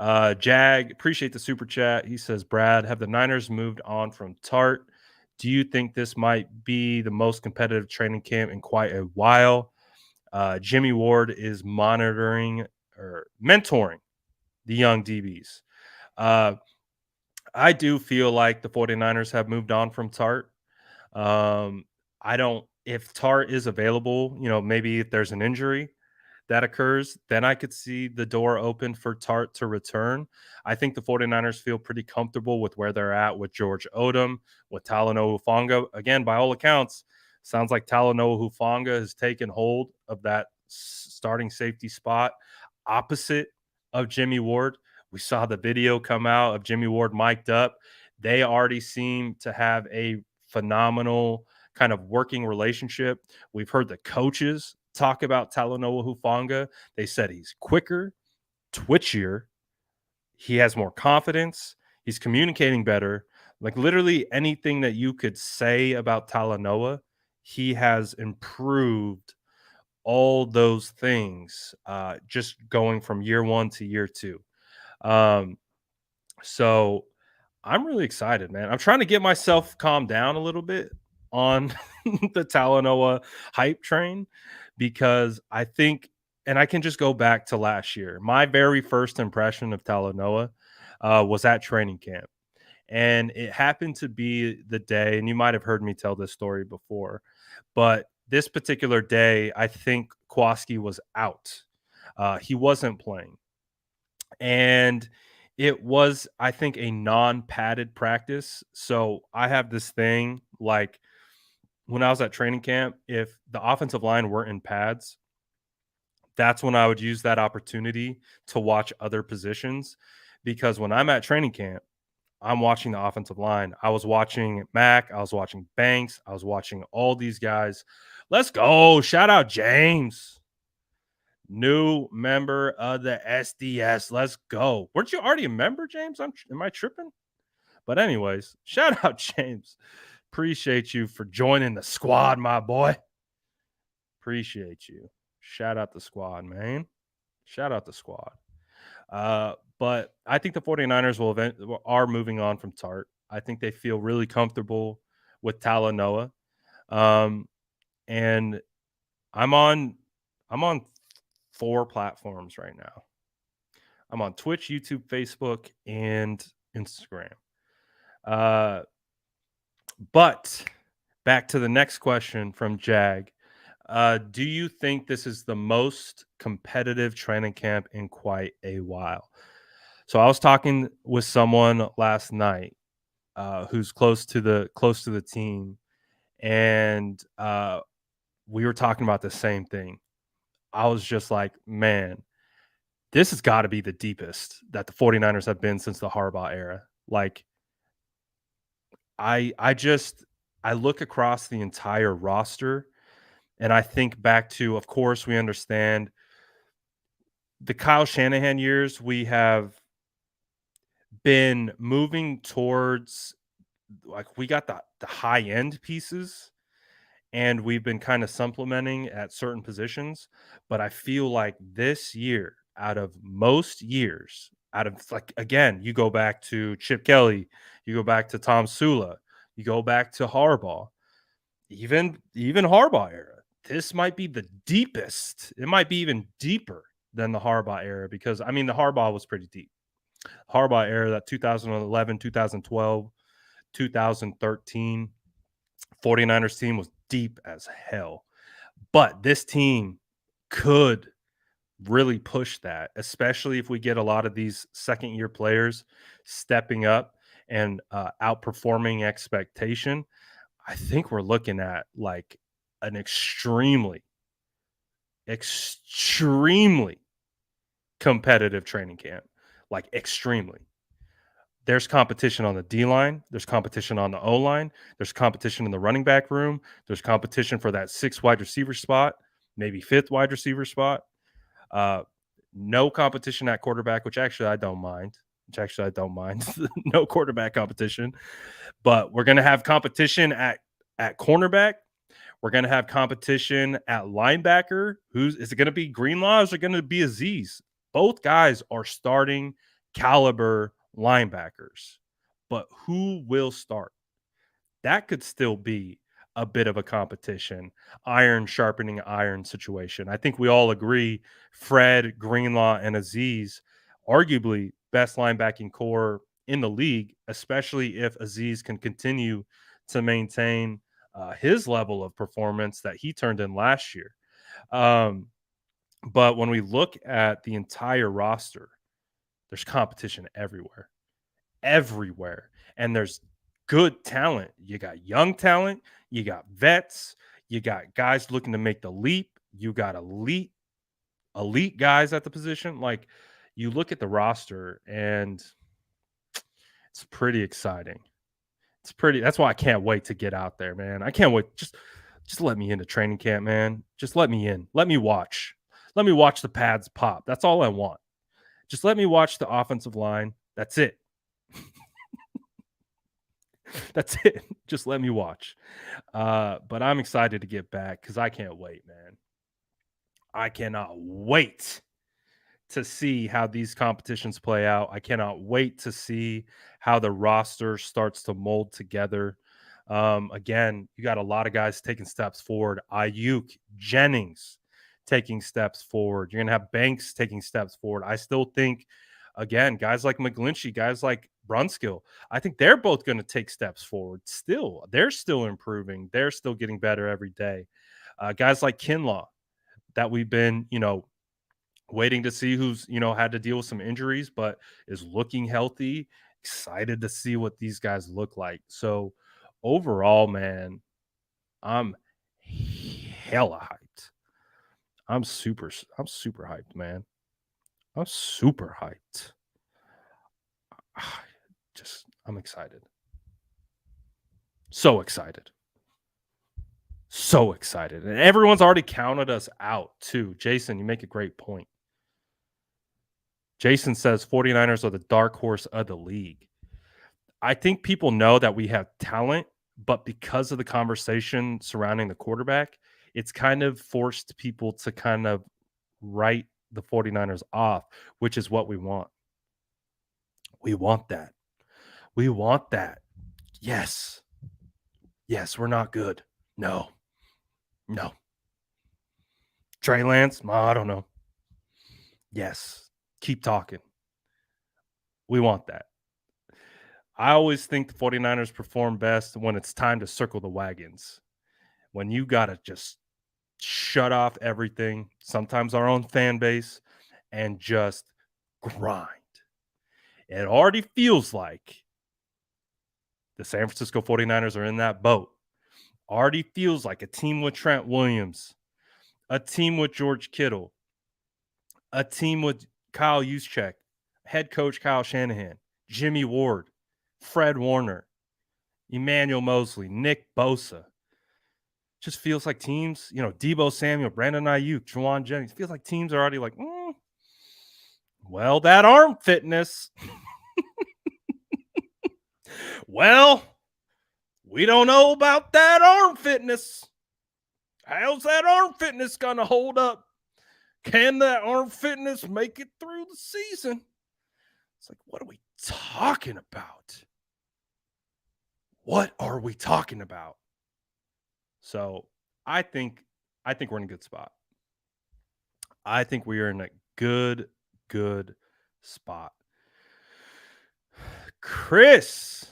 Jag, appreciate the super chat. He says, Brad, have the Niners moved on from Tart? Do you think this might be the most competitive training camp in quite a while? Jimmy Ward is mentoring the young DBs. I do feel like the 49ers have moved on from Tart. I don't, if Tart is available, maybe if there's an injury that occurs, then I could see the door open for Tart to return. I think the 49ers feel pretty comfortable with where they're at with George Odom, with Talanoa Hufanga. Again, by all accounts, sounds like Talanoa Hufanga has taken hold of that starting safety spot opposite of Jimmy Ward. We saw the video come out of Jimmy Ward mic'd up. They already seem to have a phenomenal kind of working relationship. We've heard the coaches talk about Talanoa Hufanga. They said he's quicker, twitchier, he has more confidence, he's communicating better. Like literally anything that you could say about Talanoa, he has improved all those things just going from year one to year two. So I'm really excited, man. I'm trying to get myself calmed down a little bit on the Talanoa hype train because I think, and I can just go back to last year. My very first impression of Talanoa was at training camp. And it happened to be the day, and you might have heard me tell this story before, but this particular day, I think Kowalski was out. He wasn't playing. And it was, I think, a non-padded practice. So I have this thing like when I was at training camp, if the offensive line weren't in pads, that's when I would use that opportunity to watch other positions. Because when I'm at training camp, I'm watching the offensive line. I was watching Mack. I was watching Banks. I was watching all these guys. Let's go. Shout out James. New member of the SDS. Let's go. Weren't you already a member, James? Am I tripping? But anyways, shout out James. Appreciate you for joining the squad, my boy. Appreciate you. Shout out the squad, man. Shout out the squad. But I think the 49ers are moving on from Tart. I think they feel really comfortable with Talanoa. And I'm on 4 platforms right now. I'm on Twitch, YouTube, Facebook, and Instagram. But back to the next question from Jag. Do you think this is the most competitive training camp in quite a while? So I was talking with someone last night who's close to the team, and we were talking about the same thing. I was just like, man, this has got to be the deepest that the 49ers have been since the Harbaugh era. Like, I look across the entire roster and I think back to, of course, we understand the Kyle Shanahan years. We have been moving towards, like, we got the high end pieces and we've been kind of supplementing at certain positions. But I feel like this year, out of most years, out of like again, you go back to Chip Kelly, you go back to Tom Sula, you go back to Harbaugh, even Harbaugh era. This might be the deepest. It might be even deeper than the Harbaugh era because I mean the Harbaugh was pretty deep. Harbaugh era, that 2011, 2012, 2013 49ers team was deep as hell. But this team could really push that, especially if we get a lot of these second year players stepping up and outperforming expectation. I think we're looking at like an extremely competitive training camp, like extremely. There's competition on the D line. There's competition on the O line. There's competition in the running back room. There's competition for that sixth wide receiver spot, maybe fifth wide receiver spot. Uh, no competition at quarterback, which actually I don't mind. No quarterback competition, but we're gonna have competition at cornerback. We're gonna have competition at linebacker. Who's is it gonna be Greenlaw or is it gonna be Aziz? Both guys are starting caliber linebackers, but who will start? That could still be a bit of a competition, iron sharpening iron situation. I think we all agree Fred, Greenlaw, and Aziz, arguably best linebacking core in the league, especially if Aziz can continue to maintain his level of performance that he turned in last year. Um, but when we look at the entire roster, there's competition everywhere. And there's good talent. You got young talent, you got vets, you got guys looking to make the leap, you got elite guys at the position. Like you look at the roster and it's pretty exciting. That's why I can't wait to get out there, man. I can't wait. Just let me into training camp, man. Just let me in. Let me watch. Let me watch the pads pop. That's all I want. Just let me watch the offensive line. That's it. That's it. Just let me watch. But I'm excited to get back because I can't wait, man. I cannot wait to see how these competitions play out. I cannot wait to see how the roster starts to mold together. Again, you got a lot of guys taking steps forward. Ayuk, Jennings taking steps forward. You're going to have Banks taking steps forward. I still think, again, guys like McGlinchey, guys like Brunskill, I think they're both going to take steps forward still. They're still improving. They're still getting better every day. Guys like Kinlaw that we've been, waiting to see who's, had to deal with some injuries, but is looking healthy. Excited to see what these guys look like. So overall, man, I'm hella hyped. I'm super hyped, man. I'm super hyped. I'm excited. So excited. So excited. And everyone's already counted us out, too. Jason, you make a great point. Jason says 49ers are the dark horse of the league. I think people know that we have talent, but because of the conversation surrounding the quarterback, it's kind of forced people to kind of write the 49ers off, which is what we want. We want that. We want that. Yes. Yes, we're not good. No. No. Trey Lance? I don't know. Yes. Keep talking. We want that. I always think the 49ers perform best when it's time to circle the wagons. When you got to just shut off everything, sometimes our own fan base, and just grind. It already feels like the San Francisco 49ers are in that boat. Already feels like a team with Trent Williams, a team with George Kittle, a team with Kyle Juszczyk, head coach Kyle Shanahan, Jimmy Ward, Fred Warner, Emmanuel Mosley, Nick Bosa. Just feels like teams, Deebo Samuel, Brandon Ayuk, Juwan Jennings. Feels like teams are already like, well, that arm fitness. Well, we don't know about that arm fitness. How's that arm fitness going to hold up? Can that arm fitness make it through the season? It's like, what are we talking about? What are we talking about? So I think we're in a good spot. I think we are in a good spot. Chris,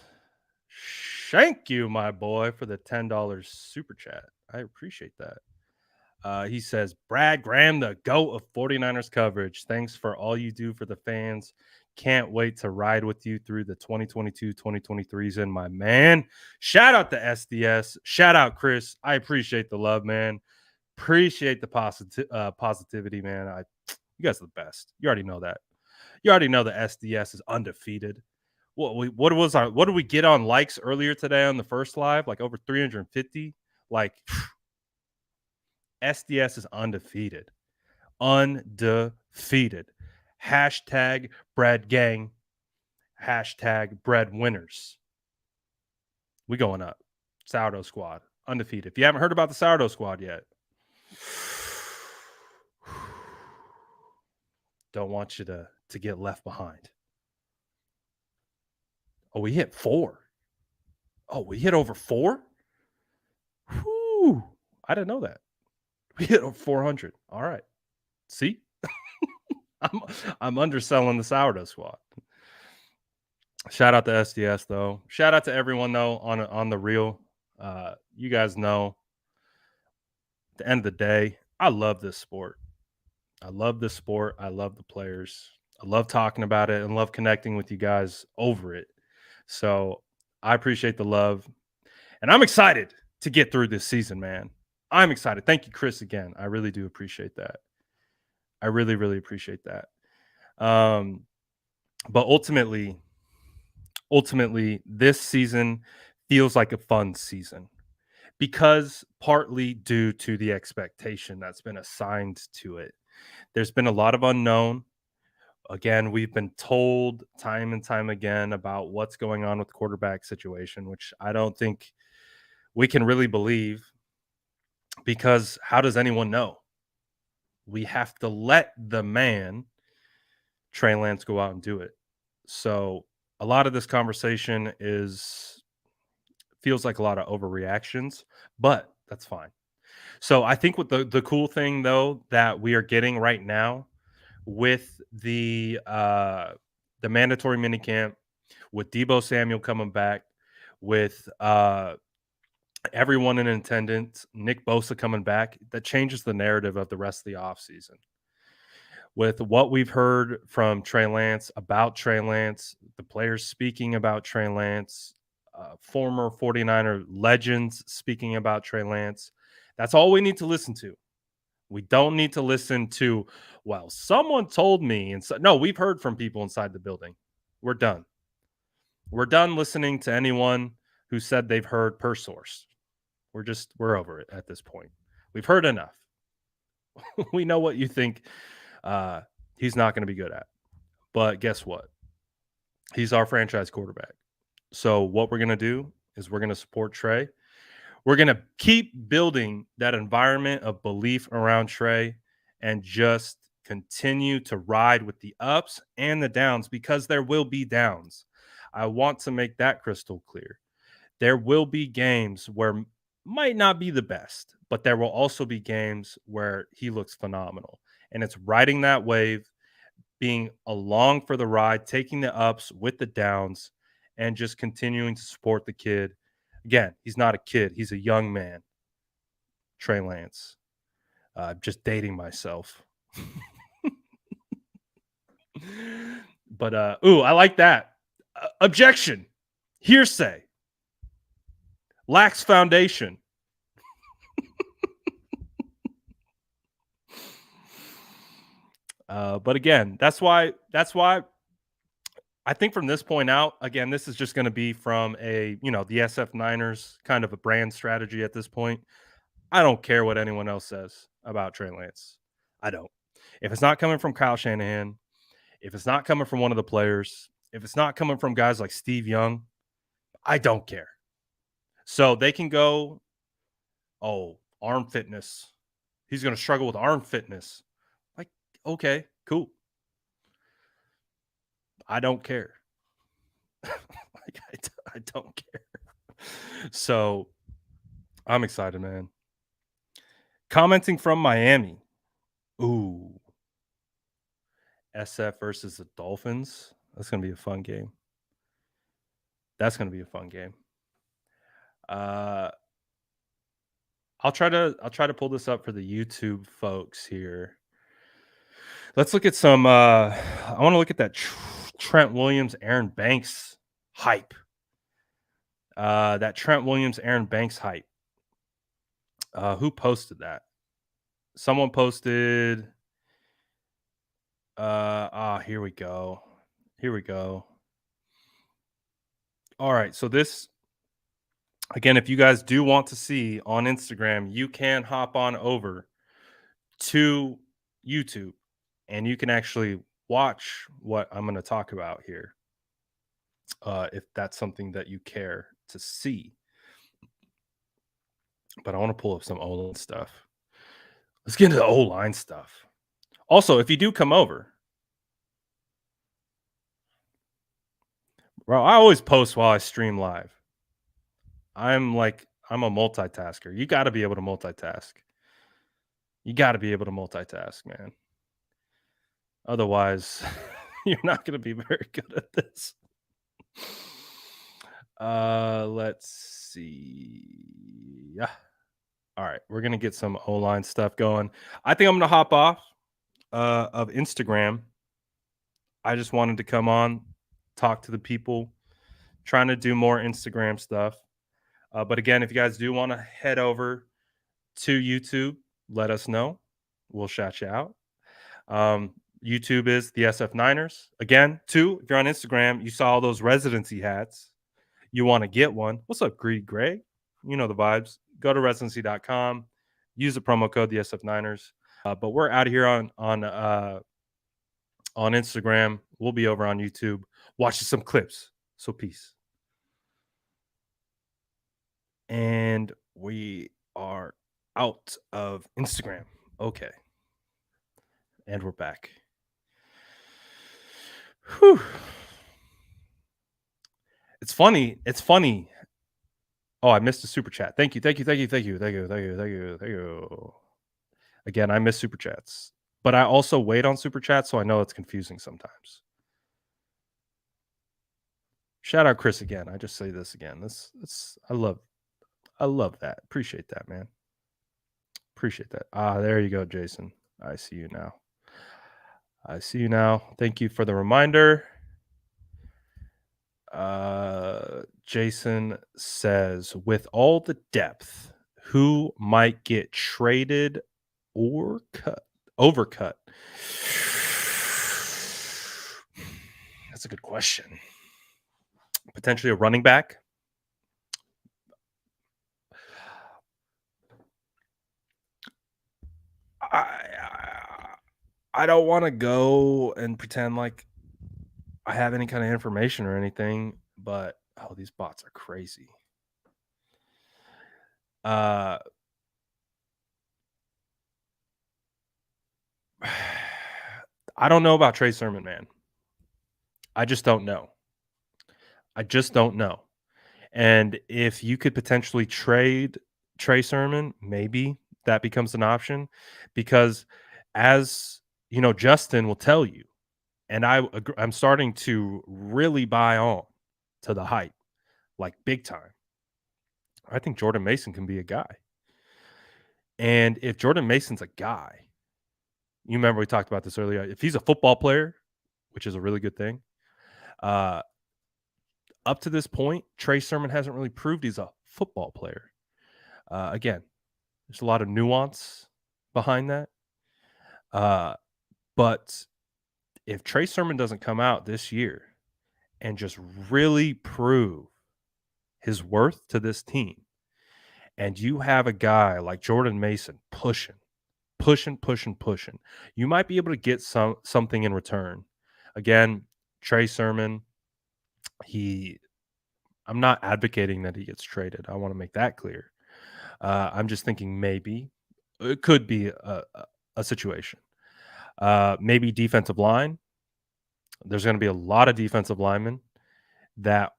thank you, my boy, for the $10 super chat. I appreciate that. He says, Brad Graham, the GOAT of 49ers coverage. Thanks for all you do for the fans. Can't wait to ride with you through the 2022-2023 season, my man. Shout out to SDS. Shout out, Chris. I appreciate the love, man. Appreciate the positivity, man. You guys are the best. You already know that. You already know the SDS is undefeated. What did we get on likes earlier today on the first live? Like over 350. Like SDS is undefeated. Undefeated. Hashtag bread gang. Hashtag bread winners. We going up. Sourdough squad. Undefeated. If you haven't heard about the sourdough squad yet, don't want you to get left behind. Oh, we hit 4. Oh, we hit over 4? Whew. I didn't know that. We hit over 400. All right. See? I'm underselling the sourdough squad. Shout out to SDS though. Shout out to everyone though on the real. You guys know at the end of the day, I love this sport. I love this sport. I love the players. I love talking about it and love connecting with you guys over it. So I appreciate the love. And I'm excited to get through this season, man. I'm excited. Thank you, Chris, again. I really do appreciate that. I really, really appreciate that. But ultimately, this season feels like a fun season because partly due to the expectation that's been assigned to it. There's been a lot of unknown. Again, we've been told time and time again about what's going on with the quarterback situation, which I don't think we can really believe because how does anyone know? We have to let the man, Trey Lance, go out and do it. So a lot of this conversation feels like a lot of overreactions, but that's fine. So I think what the cool thing though that we are getting right now with the mandatory minicamp, with Deebo Samuel coming back, with everyone in attendance, Nick Bosa coming back, that changes the narrative of the rest of the offseason. With what we've heard from Trey Lance, about Trey Lance, the players speaking about Trey Lance, former 49er legends speaking about Trey Lance, that's all we need to listen to. We don't need to listen to, well, someone told me. And so, no, we've heard from people inside the building. We're done. We're done listening to anyone who said they've heard per source. We're over it at this point. We've heard enough. We know what you think he's not going to be good at. But guess what? He's our franchise quarterback. So what we're going to do is we're going to support Trey. We're going to keep building that environment of belief around Trey and just continue to ride with the ups and the downs because there will be downs. I want to make that crystal clear. There will be games where might not be the best, but there will also be games where he looks phenomenal. And it's riding that wave, being along for the ride, taking the ups with the downs, and just continuing to support the kid. Again, he's not a kid. He's a young man. Trey Lance. Just dating myself. But, I like that. Objection. Hearsay. Lacks foundation. But again, that's why I think from this point out, again, this is just going to be from the SF Niners kind of a brand strategy at this point. I don't care what anyone else says about Trey Lance. I don't. If it's not coming from Kyle Shanahan, if it's not coming from one of the players, if it's not coming from guys like Steve Young, I don't care. So they can go, arm fitness. He's going to struggle with arm fitness. Like, okay, cool. I don't care. Like, I don't care. So I'm excited, man. Commenting from Miami. Ooh, SF versus the Dolphins. That's gonna be a fun game. That's gonna be a fun game. Uh, I'll try to pull this up for the YouTube folks here. Let's look at some. I want to look at that Trent Williams, Aaron Banks hype. That Trent Williams, Aaron Banks hype. Who posted that? Someone posted. Here we go. Here we go. All right. So this again, if you guys do want to see on Instagram, you can hop on over to YouTube and you can actually watch what I'm going to talk about here. If that's something that you care to see. But I want to pull up some O-line stuff. Let's get into the O-line stuff. Also, if you do come over, bro, I always post while I stream live. I'm a multitasker. You got to be able to multitask. You got to be able to multitask, man. Otherwise, you're not going to be very good at this. Let's see. Yeah. All right, we're going to get some O-line stuff going. I think I'm going to hop off of Instagram. I just wanted to come on, talk to the people, trying to do more Instagram stuff. But again, if you guys do want to head over to YouTube, let us know. We'll shout you out. YouTube is the SF Niners. Again, if you're on Instagram, you saw all those residency hats. You want to get one. What's up, Greed Greg? You know the vibes. Go to residency.com. Use the promo code the SF Niners. But we're out of here on Instagram. We'll be over on YouTube watching some clips. So peace. And we are out of Instagram. Okay. And we're back. Whew. It's funny. Oh, I missed a super chat. Thank you. Again, I miss super chats. But I also wait on super chats, so I know it's confusing sometimes. Shout out Chris again. I just say this again. I love that. Appreciate that, man. Appreciate that. There you go, Jason. I see you now. Thank you for the reminder. Jason says, with all the depth, who might get traded or overcut? That's a good question. Potentially a running back. I don't want to go and pretend like I have any kind of information or anything, but these bots are crazy. I don't know about Trey Sermon, man. I just don't know. And if you could potentially trade Trey Sermon, maybe that becomes an option, because as you know, Justin will tell you, and I'm starting to really buy on to the hype, like big time. I think Jordan Mason can be a guy. And if Jordan Mason's a guy, you remember we talked about this earlier, if he's a football player, which is a really good thing, up to this point, Trey Sermon hasn't really proved he's a football player. Again, there's a lot of nuance behind that. But if Trey Sermon doesn't come out this year and just really prove his worth to this team, and you have a guy like Jordan Mason pushing, you might be able to get something in return. Again, Trey Sermon, I'm not advocating that he gets traded. I want to make that clear. I'm just thinking maybe it could be a situation. Maybe defensive line. There's going to be a lot of defensive linemen that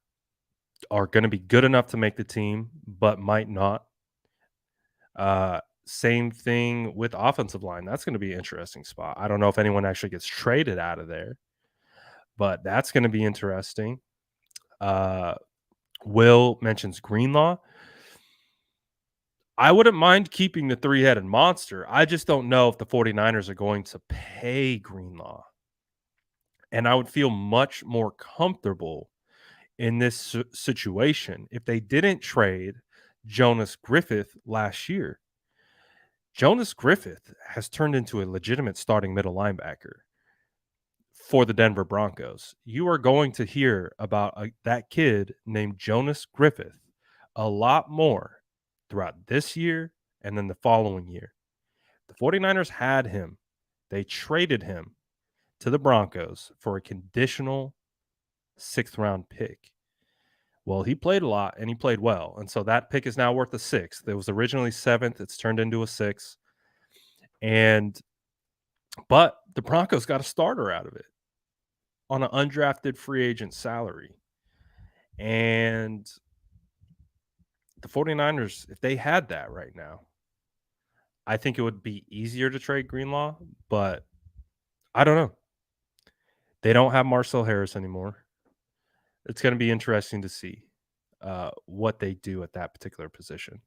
are going to be good enough to make the team, but might not. Same thing with offensive line. That's going to be an interesting spot. I don't know if anyone actually gets traded out of there, but that's going to be interesting. Will mentions Greenlaw. I wouldn't mind keeping the three-headed monster. I just don't know if the 49ers are going to pay Greenlaw. And I would feel much more comfortable in this situation if they didn't trade Jonas Griffith last year. Jonas Griffith has turned into a legitimate starting middle linebacker for the Denver Broncos. You are going to hear about that kid named Jonas Griffith a lot more throughout this year and then the following year. The 49ers had him. They traded him to the Broncos for a conditional 6th-round pick. Well, he played a lot and he played well. And so that pick is now worth a 6th. It was originally 7th. It's turned into a 6th. But the Broncos got a starter out of it on an undrafted free agent salary. And the 49ers, if they had that right now, I think it would be easier to trade Greenlaw, but I don't know. They don't have Marcel Harris anymore. It's going to be interesting to see what they do at that particular position.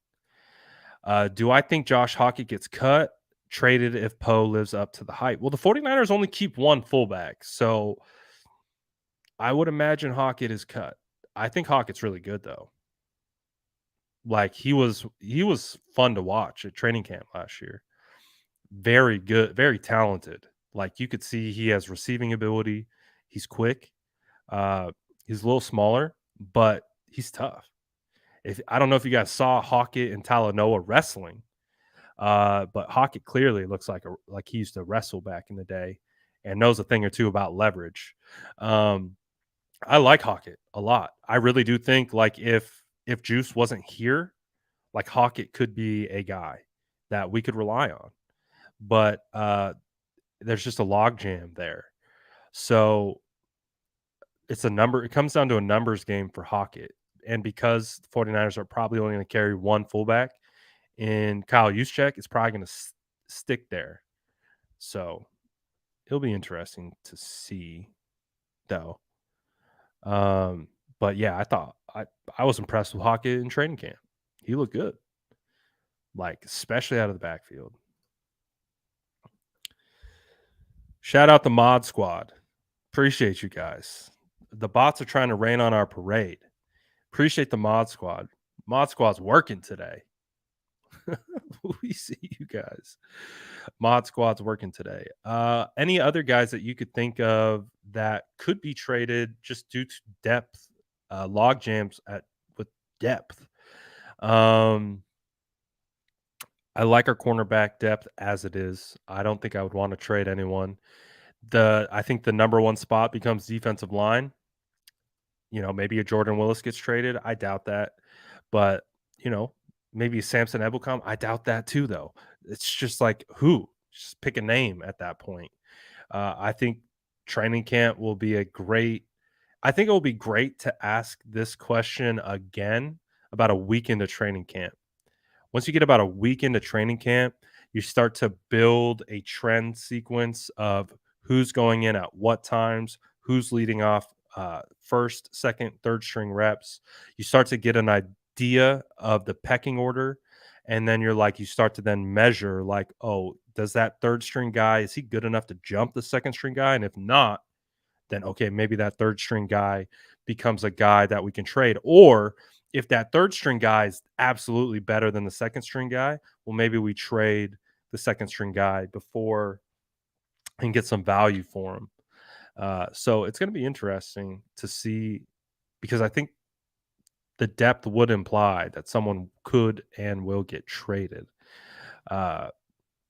Do I think Josh Hockett gets cut, traded if Poe lives up to the hype? Well, the 49ers only keep one fullback, so I would imagine Hockett is cut. I think Hockett's really good, though. Like, he was fun to watch at training camp last year. Very good, very talented. Like, you could see he has receiving ability. He's quick. He's a little smaller, but he's tough. I don't know if you guys saw Hockett and Talanoa wrestling, but Hockett clearly looks like he used to wrestle back in the day and knows a thing or two about leverage. I like Hockett a lot. I really do think, like, if Juice wasn't here, like, Hockett could be a guy that we could rely on. But there's just a logjam there. So it comes down to a numbers game for Hockett. And because the 49ers are probably only going to carry one fullback in Kyle Juszczyk, it's probably going to stick there. So it'll be interesting to see, though. But yeah, I thought I was impressed with Hockett in training camp. He looked good, like, especially out of the backfield. Shout out the Mod Squad. Appreciate you guys. The bots are trying to rain on our parade. Appreciate the Mod Squad. Mod Squad's working today. We see you guys. Mod Squad's working today. Any other guys that you could think of that could be traded just due to depth, log jams with depth? I like our cornerback depth as it is. I don't think I would want to trade anyone. I think the number one spot becomes defensive line. Maybe a Jordan Willis gets traded. I doubt that. But, maybe Samson Ebukam. I doubt that too, though. It's just like, who? Just pick a name at that point. I think training camp will be I think it will be great to ask this question again about a week into training camp. Once you get about a week into training camp, you start to build a trend sequence of who's going in at what times, who's leading off first, second, third string reps. You start to get an idea of the pecking order. And then you start to then measure, like, oh, does that third string guy, is he good enough to jump the second string guy? And if not, then okay, maybe that third string guy becomes a guy that we can trade. Or if that third string guy is absolutely better than the second string guy, well, maybe we trade the second string guy before and get some value for him. So it's going to be interesting to see, because I think the depth would imply that someone could and will get traded.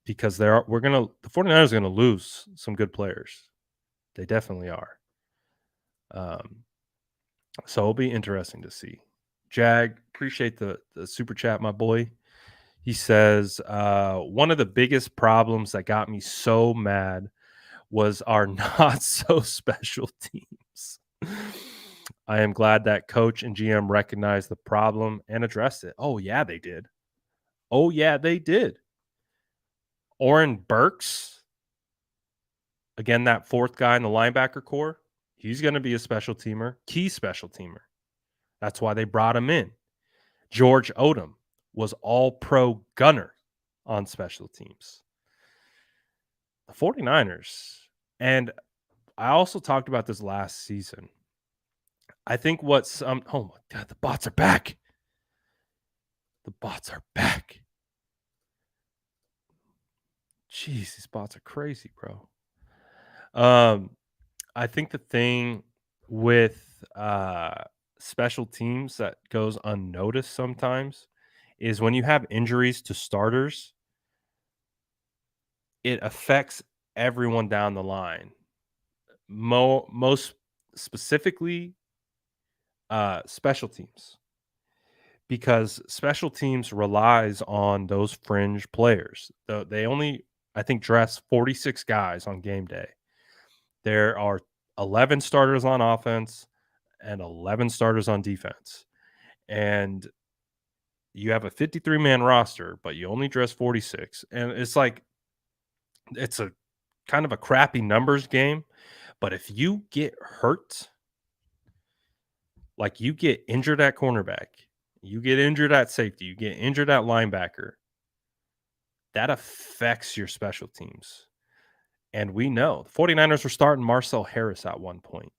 Because the 49ers are going to lose some good players. They definitely are. So it'll be interesting to see. Jag, appreciate the super chat, my boy. He says, one of the biggest problems that got me so mad was our not so special teams. I am glad that coach and GM recognized the problem and addressed it. Oh, yeah, they did. Oh, yeah, they did. Oren Burks, again, that fourth guy in the linebacker core, he's going to be a special teamer, key special teamer. That's why they brought him in. George Odom was all-pro gunner on special teams. The 49ers, and I also talked about this last season. I think what's oh my God, the bots are back. The bots are back. Jeez, these bots are crazy, bro. I think the thing with special teams that goes unnoticed sometimes is when you have injuries to starters, it affects everyone down the line. Most specifically, special teams, because special teams relies on those fringe players. They only, I think, dress 46 guys on game day. There are 11 starters on offense and 11 starters on defense. And you have a 53-man roster, but you only dress 46. And it's like, it's a kind of a crappy numbers game. But if you get hurt, like you get injured at cornerback, you get injured at safety, you get injured at linebacker, that affects your special teams. And we know the 49ers were starting Marcel Harris at one point.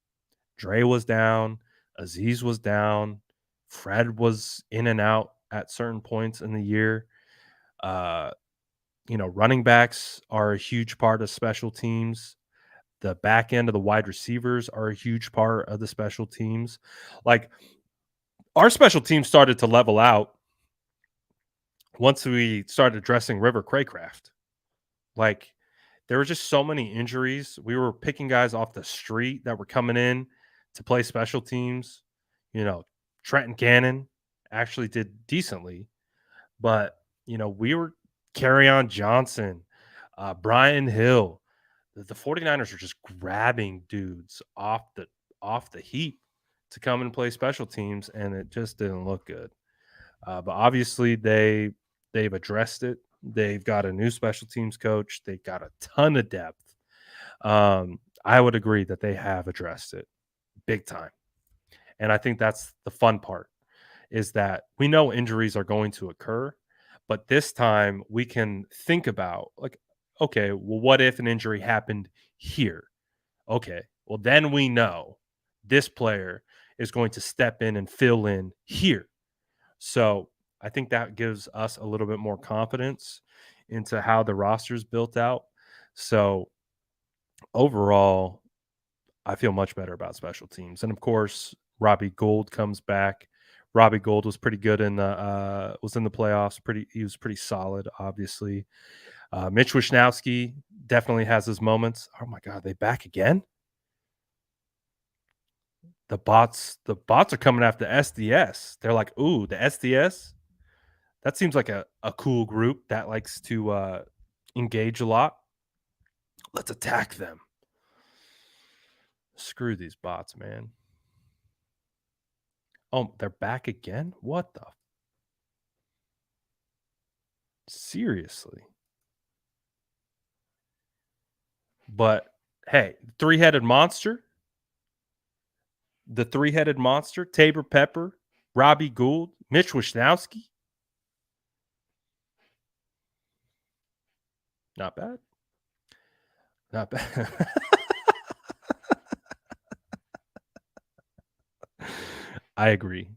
Dre was down, Aziz was down, Fred was in and out at certain points in the year. Running backs are a huge part of special teams. The back end of the wide receivers are a huge part of the special teams. Like, our special teams started to level out once we started addressing River Craycraft. Like, there were just so many injuries. We were picking guys off the street that were coming in to play special teams. Trenton Cannon actually did decently, but we were Kerryon Johnson, Brian Hill. The 49ers are just grabbing dudes off the heap to come and play special teams, and it just didn't look good. But obviously they've addressed it. They've got a new special teams coach. They've got a ton of depth. I would agree that they have addressed it big time. And I think that's the fun part, is that we know injuries are going to occur, but this time we can think about, like, okay, well, what if an injury happened here? Okay, well, then we know this player is going to step in and fill in here. So I think that gives us a little bit more confidence into how the roster's built out. So overall, I feel much better about special teams. And of course, Robbie Gould comes back. Robbie Gould was pretty good in the playoffs. He was pretty solid, obviously. Mitch Wishnowsky definitely has his moments. Oh my God, they back again? The bots are coming after SDS. They're like, ooh, the SDS. That seems like a cool group that likes to engage a lot. Let's attack them. Screw these bots, man. Oh, they're back again? What the? Seriously? But hey, three-headed monster. The three-headed monster, Tabor Pepper, Robbie Gould, Mitch Wishnowsky. Not bad. Not bad. I agree.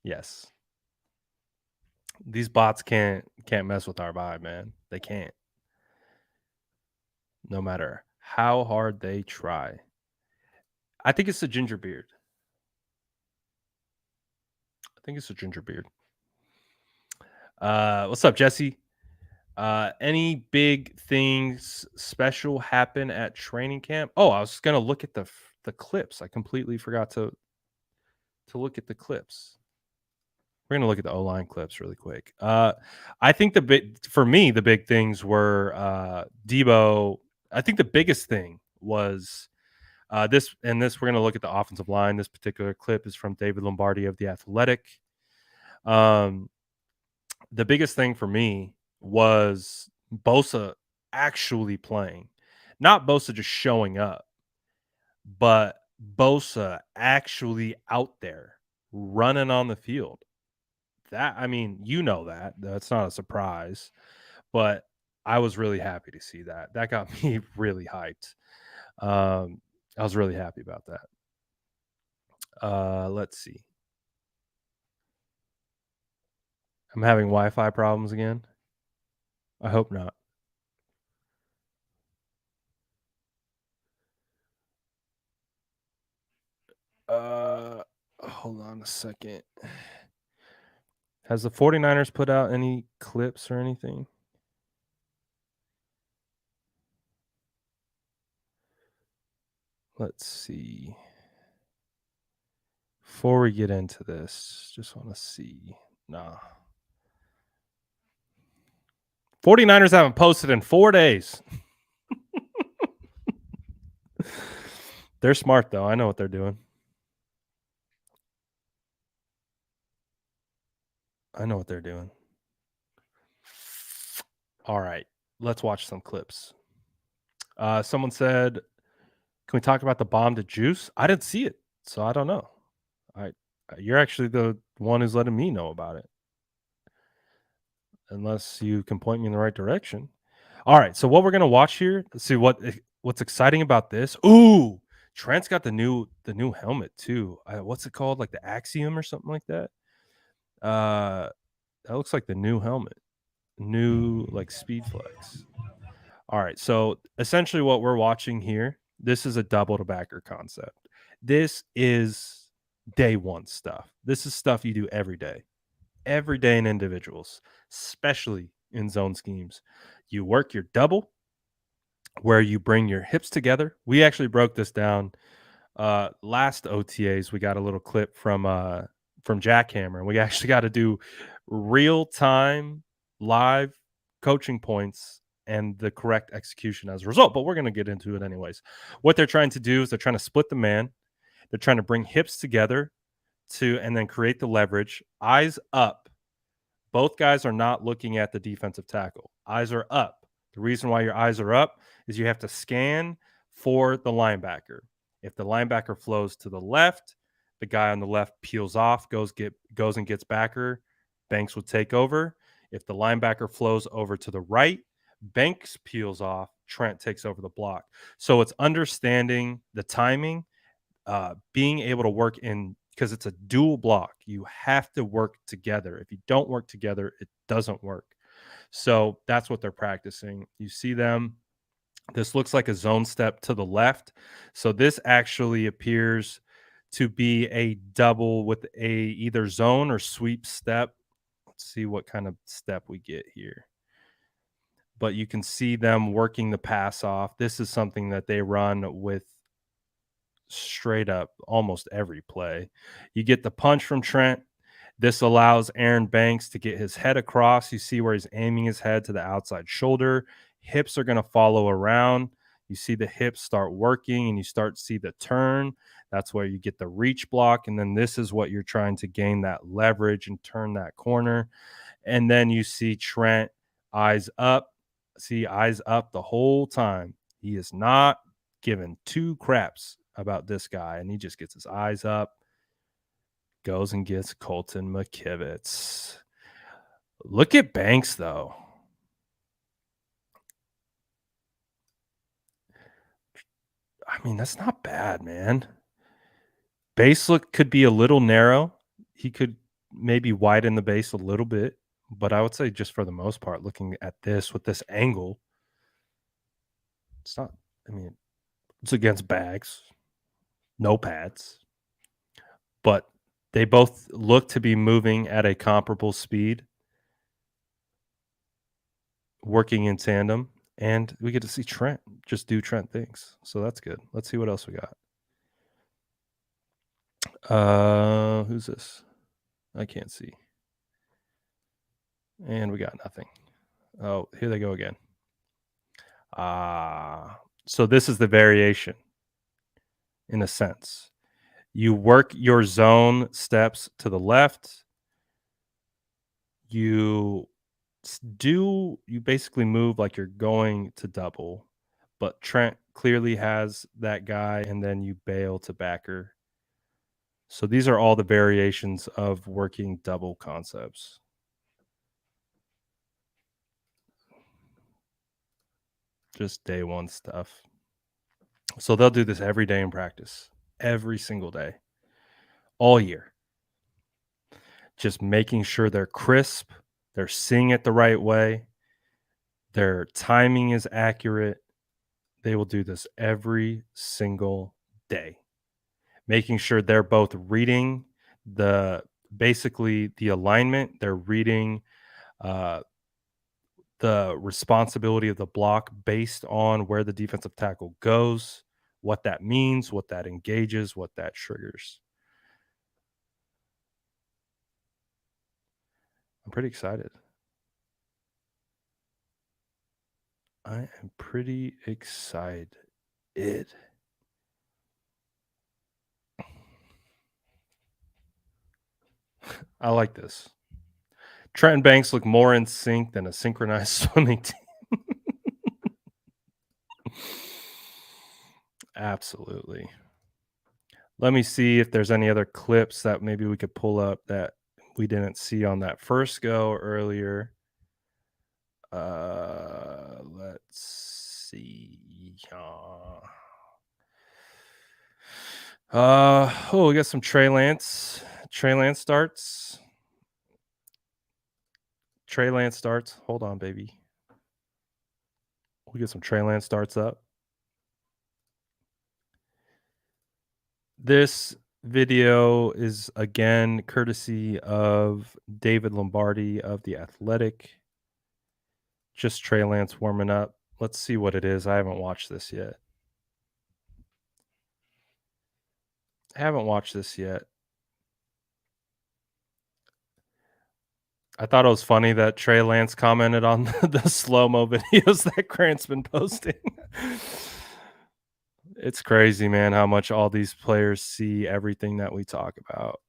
Yes. These bots can't mess with our vibe, man. They can't. No matter how hard they try. I think it's a ginger beard. What's up, Jesse? Any big things special happen at training camp? Oh, I was gonna look at the clips. I completely forgot to look at the clips. We're gonna look at the O-line clips really quick. I think the big things were Deebo. I think the biggest thing was this, and this we're going to look at the offensive line. This particular clip is from David Lombardi of The Athletic. Um, the biggest thing for me was Bosa actually playing, not Bosa just showing up, but Bosa actually out there running on the field. That, I mean, that's not a surprise, but I was really happy to see that. That got me really hyped. I was really happy about that. Let's see. I'm having Wi-Fi problems again. I hope not. Hold on a second. Has the 49ers put out any clips or anything? Let's see. Before we get into this, just want to see. Nah. 49ers haven't posted in 4 days. They're smart, though. I know what they're doing. All right. Let's watch some clips. Someone said, can we talk about the bomb to Juice? I didn't see it, so I don't know. You're actually the one who's letting me know about it. Unless you can point me in the right direction. All right, so what we're gonna watch here. Let's see what's exciting about this. Ooh, Trent's got the new helmet too. What's it called? Like the Axiom or something like that. That looks like the new helmet. New like Speed Flex. All right, so essentially what we're watching here. This is a double to backer concept. This is day one stuff. This is stuff you do every day in individuals, especially in zone schemes. You work your double where you bring your hips together. We actually broke this down last OTAs. We got a little clip from Jackhammer, and we actually got to do real time live coaching points and the correct execution as a result. But we're going to get into it anyways. What they're trying to do is they're trying to split the man. They're trying to bring hips together and then create the leverage. Eyes up. Both guys are not looking at the defensive tackle. Eyes are up. The reason why your eyes are up is you have to scan for the linebacker. If the linebacker flows to the left, the guy on the left peels off, goes and gets backer. Banks will take over. If the linebacker flows over to the right, Banks peels off. Trent takes over the block. So it's understanding the timing, being able to work in, because it's a dual block. You have to work together. If you don't work together, it doesn't work. So that's what they're practicing. You see them. This looks like a zone step to the left. So this actually appears to be a double with a either zone or sweep step. Let's see what kind of step we get here. But you can see them working the pass off. This is something that they run with straight up almost every play. You get the punch from Trent. This allows Aaron Banks to get his head across. You see where he's aiming his head to the outside shoulder. Hips are going to follow around. You see the hips start working and you start to see the turn. That's where you get the reach block. And then this is what you're trying to gain that leverage and turn that corner. And then you see Trent eyes up. See eyes up the whole time. He is not giving two craps about this guy, and he just gets his eyes up, goes and gets Colton McKivitz. Look at Banks, though. I mean, that's not bad, man. Base look could be a little narrow. He could maybe widen the base a little bit, but I would say just for the most part, looking at this with this angle, it's not, I mean, it's against bags, no pads, but they both look to be moving at a comparable speed, working in tandem, and we get to see Trent just do Trent things. So that's good. Let's see what else we got. Who's this? I can't see. And we got nothing. Oh, here they go again. So this is the variation in a sense. You work your zone steps to the left. You you basically move like you're going to double, but Trent clearly has that guy, and then you bail to backer. So these are all the variations of working double concepts. Just day one stuff. So they'll do this every day in practice, every single day, all year. Just making sure they're crisp, they're seeing it the right way, their timing is accurate. They will do this every single day, making sure they're both reading the basically the alignment, they're reading uh, the responsibility of the block based on where the defensive tackle goes, what that means, what that engages, what that triggers. I'm pretty excited. I am pretty excited. I like this. Trent and Banks look more in sync than a synchronized swimming team. Absolutely. Let me see if there's any other clips that maybe we could pull up that we didn't see on that first go earlier. Let's see. We got some Trey Lance. Trey Lance starts. Trey Lance starts. Hold on, baby. We get some Trey Lance starts up. This video is again courtesy of David Lombardi of The Athletic. Just Trey Lance warming up. Let's see what it is. I haven't watched this yet. I thought it was funny that Trey Lance commented on the slow-mo videos that Grant's been posting. It's crazy, man, how much all these players see everything that we talk about.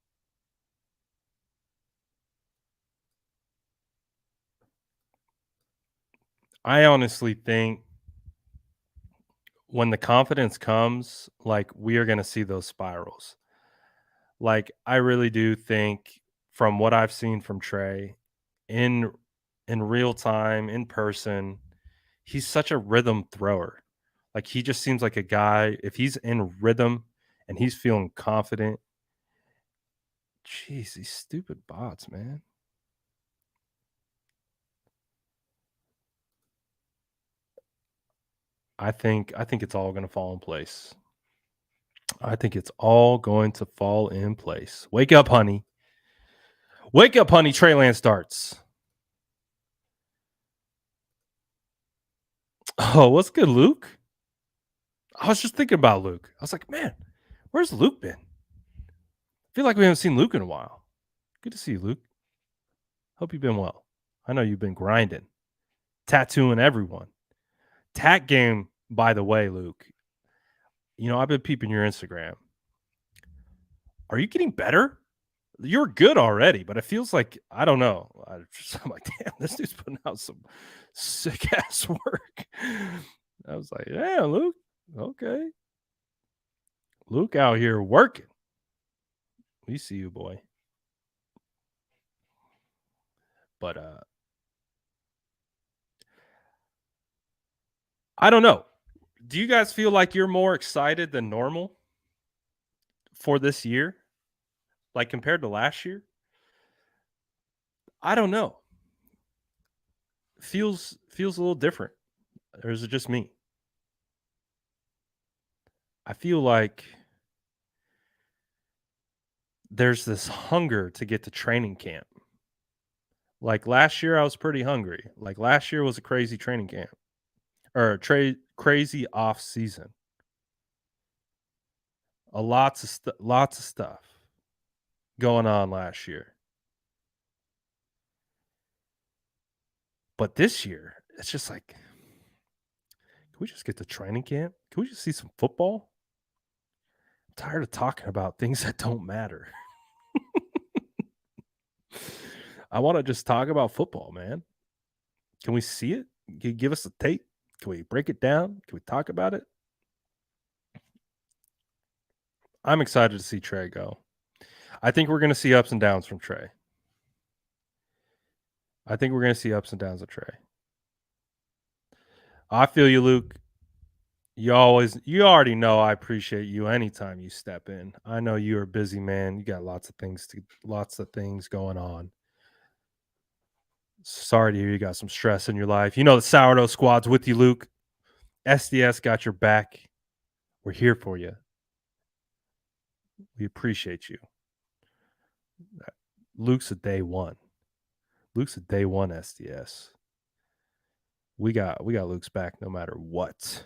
I honestly think when the confidence comes, like, we are gonna see those spirals. Like, I really do think from what I've seen from Trey in real time, in person, he's such a rhythm thrower. Like, he just seems like a guy, if he's in rhythm and he's feeling confident. Jeez, these stupid bots, man. I think it's all gonna fall in place. I think it's all going to fall in place. Wake up, honey. Wake up, honey. Trey Lance starts. Oh, what's good, Luke? I was just thinking about Luke. I was like, man, where's Luke been? I feel like we haven't seen Luke in a while. Good to see you, Luke. Hope you've been well. I know you've been grinding, tattooing everyone. Tat game, by the way, Luke. You know, I've been peeping your Instagram. Are you getting better? You're good already, but it feels like I don't know. I'm like, damn, this dude's putting out some sick ass work. I was like, yeah, Luke, okay, Luke out here working. We see you, boy. But I don't know. Do you guys feel like you're more excited than normal for this year, like compared to last year? I don't know. Feels a little different, or is it just me? I feel like there's this hunger to get to training camp. Like last year, I was pretty hungry. Like last year was a crazy training camp or crazy off season. Lots of stuff going on last year. But this year, it's just like Can we just get to training camp? Can we just see some football? I'm tired of talking about things that don't matter. I want to just talk about football, man. Can we see it? Can you give us a tape? Can we break it down? Can we talk about it? I'm excited to see Trey go. I think we're going to see ups and downs from Trey. I think we're going to see ups and downs of Trey. I feel you, Luke. You already know I appreciate you anytime you step in. I know you're a busy man. You got lots of things going on. Sorry to hear you got some stress in your life. You know the sourdough squad's with you, Luke. SDS got your back. We're here for you. We appreciate you. Luke's a day one. Luke's a day one SDS. We got Luke's back no matter what.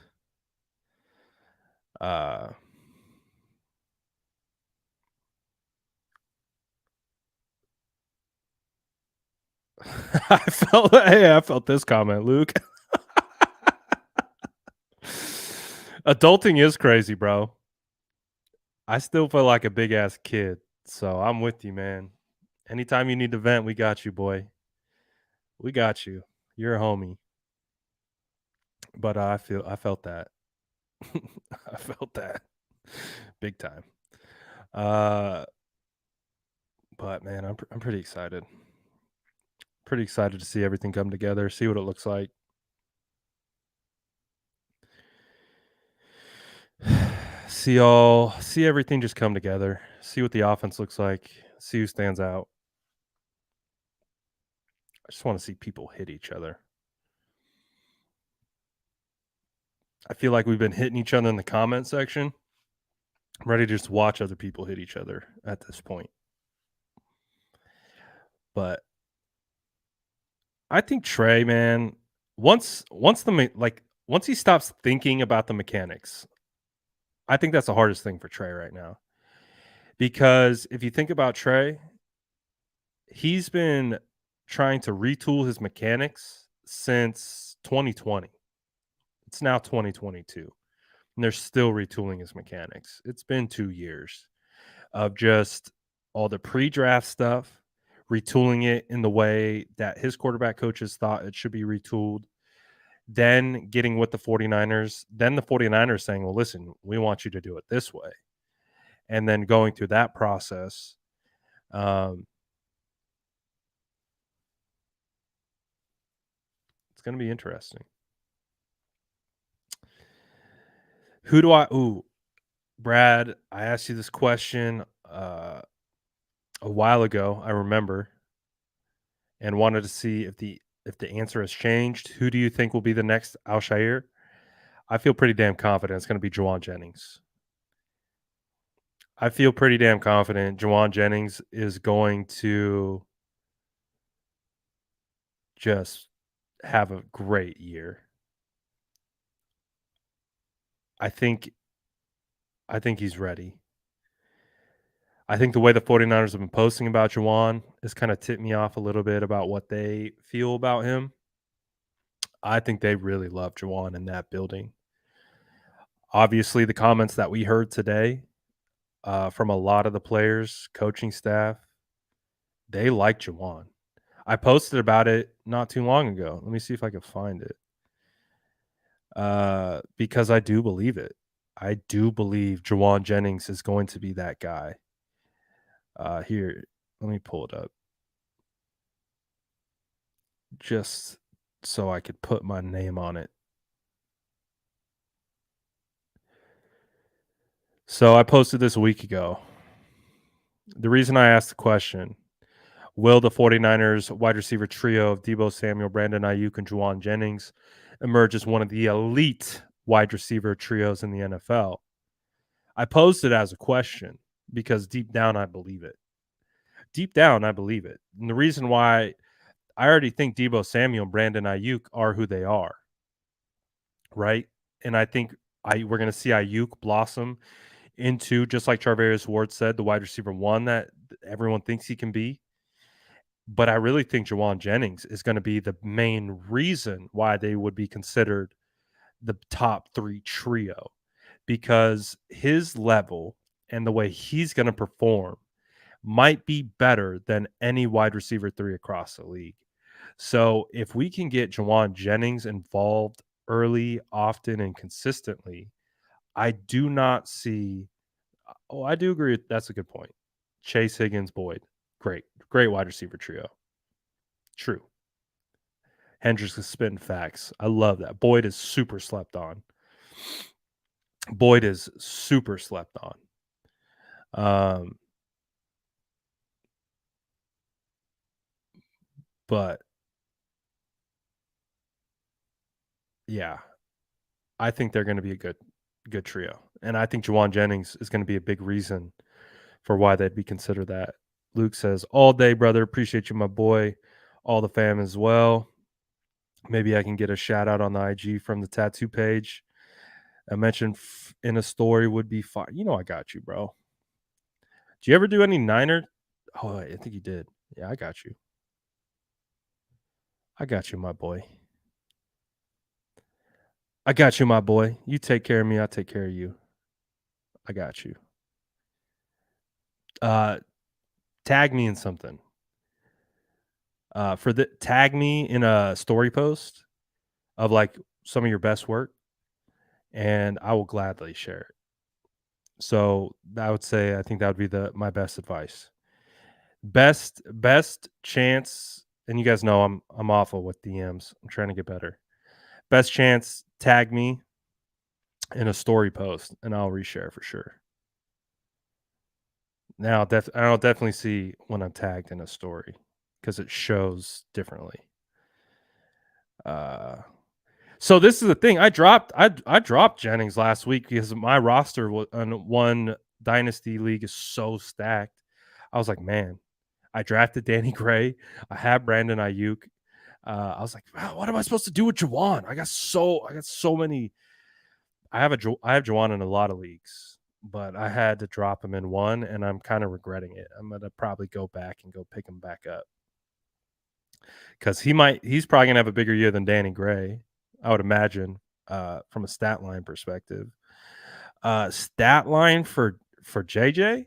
I I felt this comment, Luke. Adulting is crazy, bro. I still feel like a big ass kid, so I'm with you, man. Anytime you need to vent, we got you, boy. We got you. You're a homie. But I felt that. I felt that big time. But man, I'm pretty excited. Pretty excited to see everything come together, see what it looks like. See everything just come together. See what the offense looks like. See who stands out. I just want to see people hit each other. I feel like we've been hitting each other in the comment section. I'm ready to just watch other people hit each other at this point. But I think Trey, man, once he stops thinking about the mechanics, I think that's the hardest thing for Trey right now. Because if you think about Trey, he's been trying to retool his mechanics since 2020. It's now 2022. And they're still retooling his mechanics. It's been 2 years of just all the pre-draft stuff, retooling it in the way that his quarterback coaches thought it should be retooled, then getting with the 49ers, then the 49ers saying, well, listen, we want you to do it this way. And then going through that process. It's going to be interesting. Brad, I asked you this question a while ago, I remember, and wanted to see if the answer has changed. Who do you think will be the next Alshire? I feel pretty damn confident it's going to be Juwan Jennings. I feel pretty damn confident Juwan Jennings is going to just have a great year. I think he's ready. I think the way the 49ers have been posting about Juwan has kind of tipped me off a little bit about what they feel about him. I think they really love Juwan in that building. Obviously, the comments that we heard today from a lot of the players, coaching staff, they like Juwan. I posted about it not too long ago. Let me see if I can find it. Because I do believe it. I do believe Juwan Jennings is going to be that guy. Here, let me pull it up. Just so I could put my name on it. So I posted this a week ago. The reason I asked the question, will the 49ers wide receiver trio of Deebo Samuel, Brandon Ayuk, and Juwan Jennings emerge as one of the elite wide receiver trios in the NFL? I posed it as a question because deep down I believe it. Deep down I believe it. And the reason why I already think Deebo Samuel and Brandon Ayuk are who they are. Right? And I think we're going to see Ayuk blossom into, just like Charvarius Ward said, the wide receiver one that everyone thinks he can be. But I really think Juwan Jennings is going to be the main reason why they would be considered the top 3 trio because his level and the way he's going to perform might be better than any wide receiver 3 across the league. So if we can get Jawan Jennings involved early, often, and consistently, I do not see. Oh, I do agree. That's a good point. Chase, Higgins, Boyd, great wide receiver trio. True. Hendricks is spitting facts. I love that. Boyd is super slept on. Boyd is super slept on. But yeah, I think they're going to be a good trio, and I think Jawan Jennings is going to be a big reason for why they'd be considered that. Luke says, "All day, brother. Appreciate you, my boy. All the fam as well. Maybe I can get a shout out on the IG from the tattoo page. I mentioned in a story would be fine. You know, I got you, bro. Do you ever do any Niner? Oh, I think you did. Yeah, I got you. I got you, my boy. I got you, my boy. You take care of me. I'll take care of you. I got you. Tag me in something. Tag me in a story post of like some of your best work, and I will gladly share it. So I would say I think that would be my best advice. Best chance, and you guys know I'm awful with DMs. I'm trying to get better. Best chance, tag me in a story post, and I'll reshare for sure. Now, I'll definitely see when I'm tagged in a story because it shows differently. So this is the thing. I dropped Jennings last week because my roster on one dynasty league is so stacked. I was like, man, I drafted Danny Gray. I have Brandon Ayuk. I was like, wow, what am I supposed to do with Jawan? I got so many. I have Jawan in a lot of leagues, but I had to drop him in one, and I'm kind of regretting it. I'm gonna probably go back and go pick him back up because he's probably gonna have a bigger year than Danny Gray, I would imagine, from a stat line perspective. Stat line for JJ,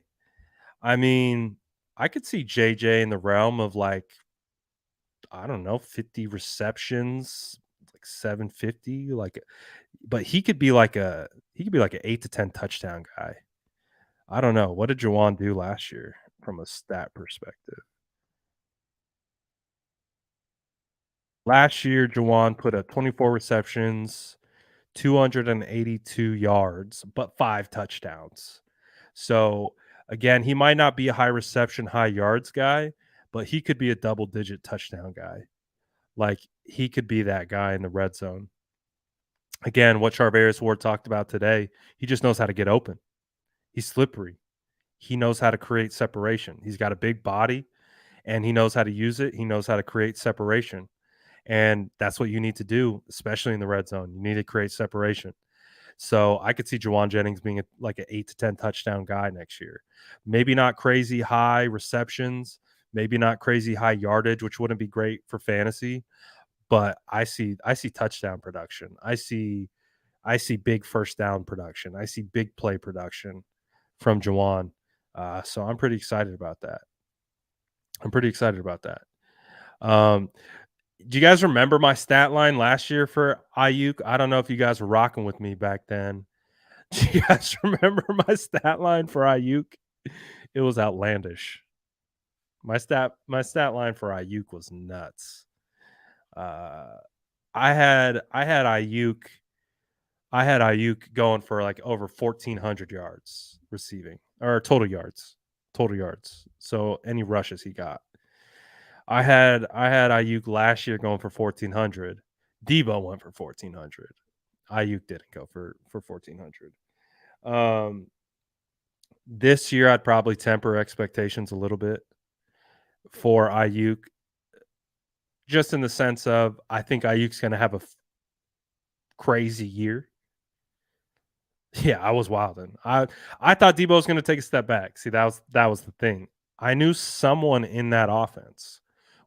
I mean, I could see JJ in the realm of like, I don't know, 50 receptions, like 750, but he could be like an 8 to 10 touchdown guy. I don't know. What did Jawan do last year from a stat perspective? Last year, Jawan put up 24 receptions, 282 yards, but 5 touchdowns. So, again, he might not be a high reception, high yards guy, but he could be a double-digit touchdown guy. Like, he could be that guy in the red zone. Again, what Charvarius Ward talked about today, he just knows how to get open. He's slippery. He knows how to create separation. He's got a big body, and he knows how to use it. He knows how to create separation. And that's what you need to do, especially in the red zone. You need to create separation. So I could see Jawan Jennings being like an 8 to 10 touchdown guy next year. Maybe not crazy high receptions, maybe not crazy high yardage, which wouldn't be great for fantasy, but I see touchdown production. I see big first down production. I see big play production from Jawan. So I'm pretty excited about that. Do you guys remember my stat line last year for Ayuk? I don't know if you guys were rocking with me back then. Do you guys remember my stat line for Ayuk? It was outlandish. My stat line for Ayuk was nuts. I had Ayuk. I had Ayuk going for like over 1,400 yards receiving or total yards. So any rushes he got. I had Ayuk last year going for 1,400. Deebo went for 1,400. Ayuk didn't go for 1,400. This year I'd probably temper expectations a little bit for Ayuk, just in the sense of I think Ayuk's going to have a crazy year. Yeah, I was wilding. I thought Deebo was going to take a step back. See, that was the thing. I knew someone in that offense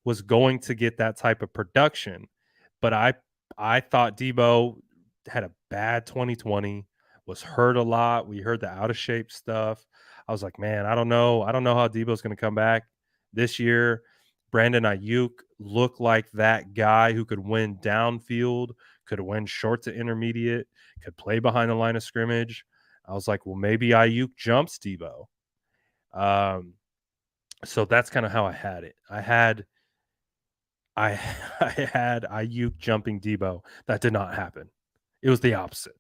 was going to get that type of production, but I thought Deebo had a bad 2020, was hurt a lot. We heard the out of shape stuff. I was like, man, I don't know. I don't know how Deebo's going to come back this year. Brandon Ayuk looked like that guy who could win downfield, could win short to intermediate, could play behind the line of scrimmage. I was like, well, maybe Ayuk jumps Deebo. So that's kind of how I had it. I had Ayuk jumping Deebo. That did not happen. It was the opposite.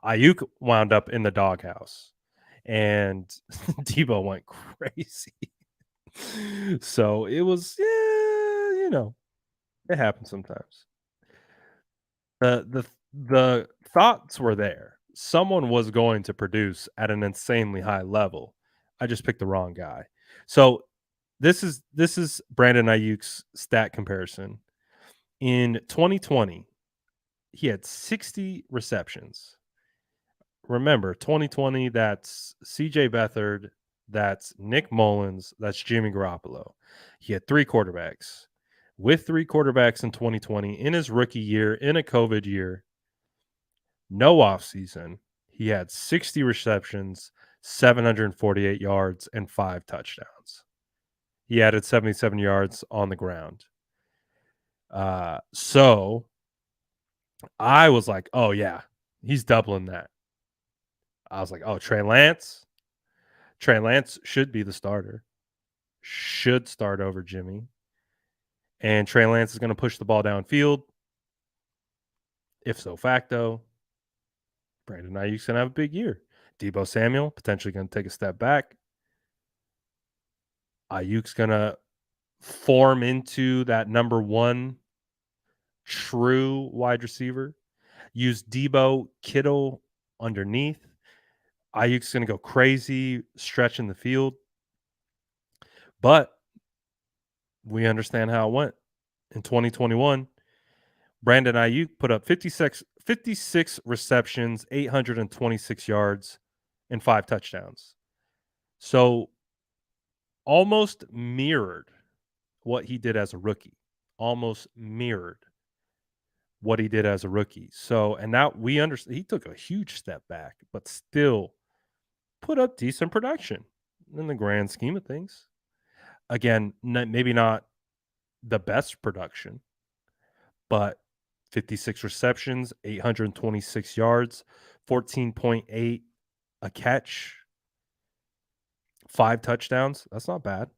Ayuk wound up in the doghouse, and Deebo went crazy. So it was, it happens sometimes. The thoughts were there. Someone was going to produce at an insanely high level. I just picked the wrong guy. So this is Brandon Ayuk's stat comparison. In 2020, he had 60 receptions. Remember, 2020, that's CJ Beathard, that's Nick Mullins, that's Jimmy Garoppolo. He had 3 quarterbacks. With 3 quarterbacks in 2020, in his rookie year, in a COVID year, no offseason, he had 60 receptions, 748 yards, and 5 touchdowns. He added 77 yards on the ground. So I was like, oh, yeah, he's doubling that. I was like, oh, Trey Lance should be the starter, should start over Jimmy. And Trey Lance is going to push the ball downfield. If so facto, Brandon Ayuk's going to have a big year. Deebo Samuel potentially going to take a step back. Ayuk's going to form into that number 1 true wide receiver. Use Deebo, Kittle underneath. Ayuk's going to go crazy, stretching the field. But we understand how it went. In 2021, Brandon Ayuk put up 56 receptions, 826 yards, and 5 touchdowns. So almost mirrored what he did as a rookie. Almost mirrored what he did as a rookie. So, and now we understand he took a huge step back, but still put up decent production in the grand scheme of things. Again, maybe not the best production, but 56 receptions, 826 yards, 14.8 a catch, 5 touchdowns. That's not bad.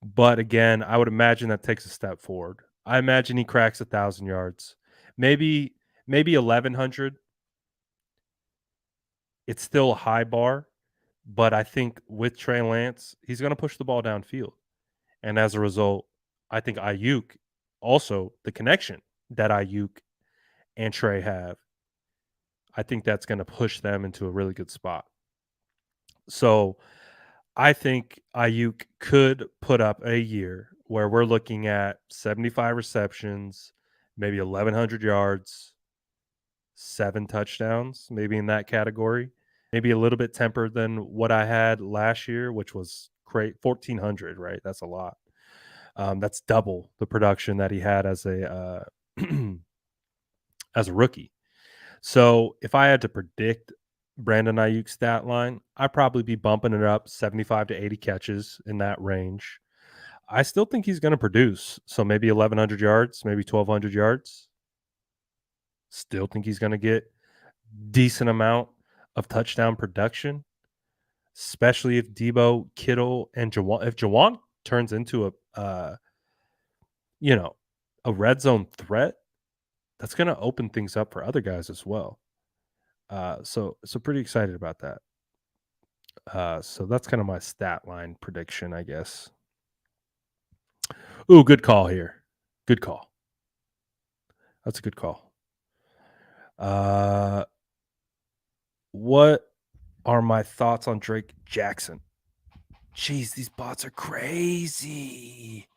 But again, I would imagine that takes a step forward. I imagine he cracks 1,000 yards, maybe 1,100. It's still a high bar, but I think with Trey Lance, he's going to push the ball downfield. And as a result, I think Ayuk, also the connection that Ayuk and Trey have, I think that's going to push them into a really good spot. So I think Ayuk could put up a year where we're looking at 75 receptions, maybe 1,100 yards, 7 touchdowns, maybe in that category. Maybe a little bit tempered than what I had last year, which was great, 1,400, right? That's a lot. That's double the production that he had as a as a rookie. So if I had to predict Brandon Ayuk's stat line, I'd probably be bumping it up 75 to 80 catches in that range. I still think he's going to produce. So maybe 1,100 yards, maybe 1,200 yards. Still think he's going to get decent amount of touchdown production, especially if Deebo, Kittle, and Jawan. If Jawan turns into a red zone threat, that's going to open things up for other guys as well. So pretty excited about that. So that's kind of my stat line prediction, I guess. Ooh, good call here. Good call. That's a good call. What are my thoughts on Drake Jackson? Jeez, these bots are crazy.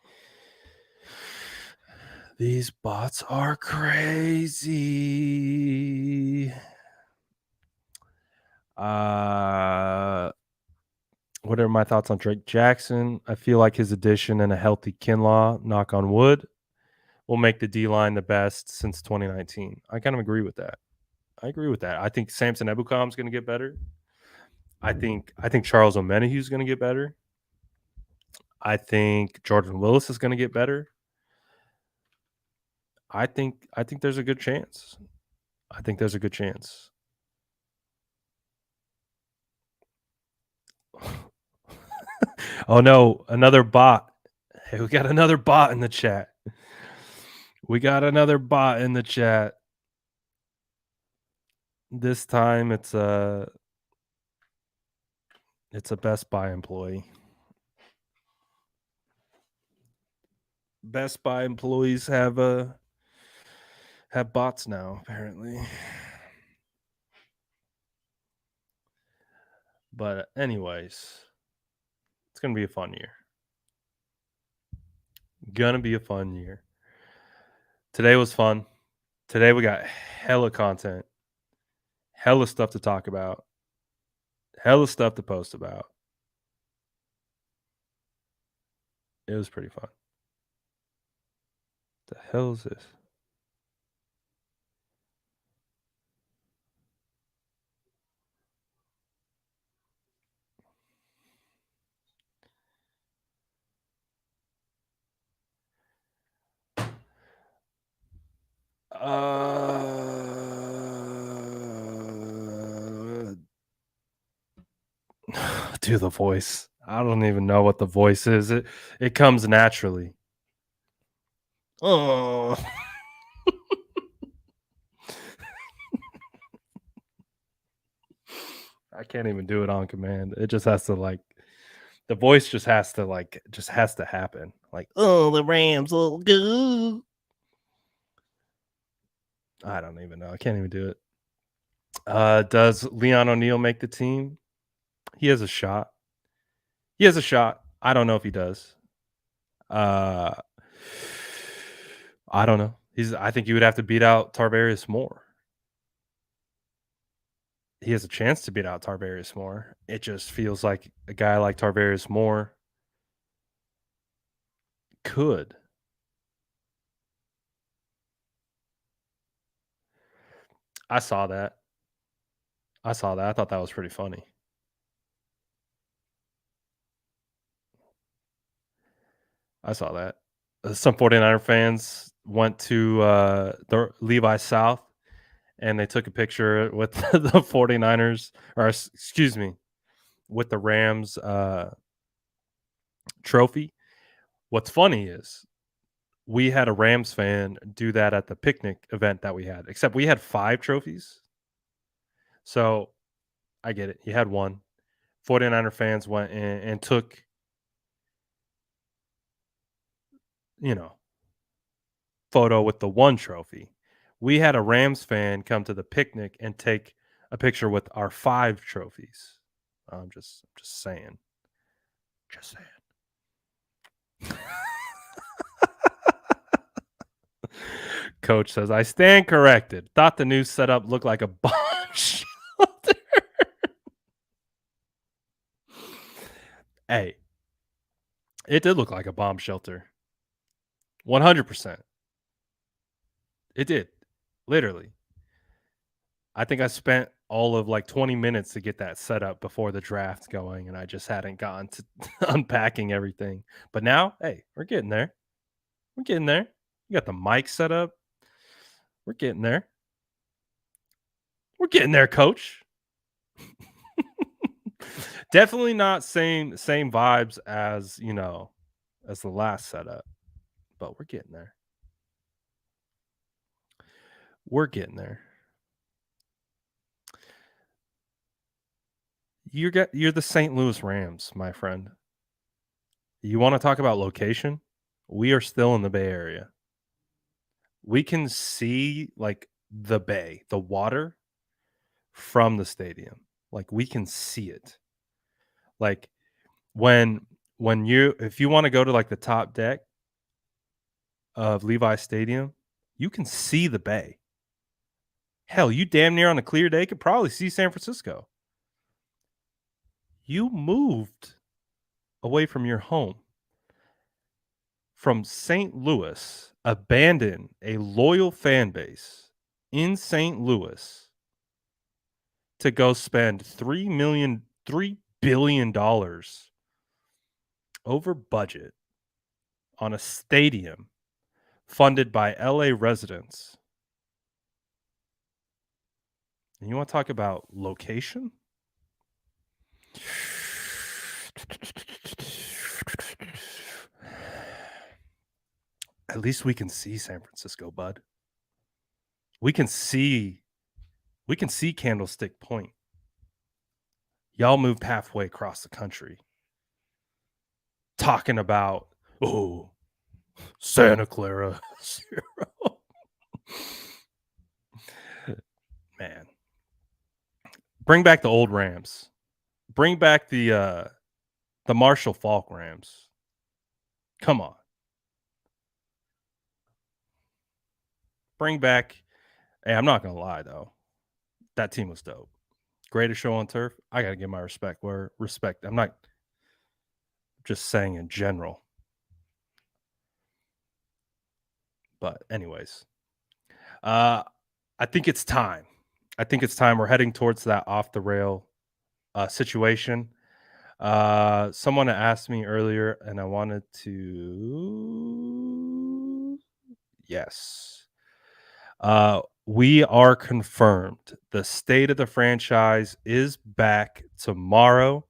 These bots are crazy. What are my thoughts on Drake Jackson? I feel like his addition and a healthy Kinlaw, knock on wood, will make the D line the best since 2019. I kind of agree with that. I think Samson Ebukam's going to get better. I think Charles Omenihu is going to get better. I think Jordan Willis is going to get better. I think there's a good chance. I think there's a good chance. Oh no, another bot. Hey, we got another bot in the chat. This time it's a Best Buy employee. Best Buy employees have bots now, apparently. But anyways, it's gonna be a fun year. Today was fun. Today we got hella content, hella stuff to talk about, hella stuff to post about. It was pretty fun. The hell is this? Do the voice. I don't even know what the voice is. It comes naturally. Oh. I can't even do it on command. It just has to the voice just has to happen. Like, oh, the Rams will go. I don't even know. I can't even do it. Does Leon O'Neal make the team? He has a shot. I don't know if he does. I don't know. I think he would have to beat out Tarvarius Moore. He has a chance to beat out Tarvarius Moore. It just feels like a guy like Tarvarius Moore could. I saw that. I thought that was pretty funny. I saw that. Some 49er fans went to the Levi South and they took a picture with the 49ers, or excuse me, with the Rams trophy. What's funny is we had a Rams fan do that at the picnic event that we had, except we had 5 trophies. So I get it. You had one. 49er fans went in and took, photo with the one trophy. We had a Rams fan come to the picnic and take a picture with our 5 trophies. I'm just saying. Just saying. Coach says, I stand corrected. Thought the new setup looked like a bomb shelter. Hey, it did look like a bomb shelter. 100%. It did. Literally. I think I spent all of 20 minutes to get that set up before the draft going, and I just hadn't gotten to unpacking everything. But now, hey, we're getting there. You got the mic set up. We're getting there. Coach. Definitely not same vibes as, as the last setup, but we're getting there. You're the St. Louis Rams, my friend. You want to talk about location? We are still in the Bay Area. We can see the bay, the water from the stadium. We can see it. If you want to go to the top deck of Levi Stadium, you can see the bay. Hell, you damn near on a clear day could probably see San Francisco. You moved away from your home. from St. Louis abandon a loyal fan base in St. Louis to go spend $3 billion over budget on a stadium funded by LA residents? And you want to talk about location? At least we can see San Francisco, bud. We can see Candlestick Point. Y'all moved halfway across the country talking about, oh, Santa Clara. Man. Bring back the old Rams. Bring back the Marshall Falk Rams. Come on. Bring back. Hey, I'm not gonna lie though. That team was dope. Greatest show on turf. I gotta give my respect where respect. I'm not just saying in general. But anyways. I think it's time. We're heading towards that off the rail situation. Someone asked me earlier, and I wanted to. Yes. We are confirmed. The state of the franchise is back tomorrow.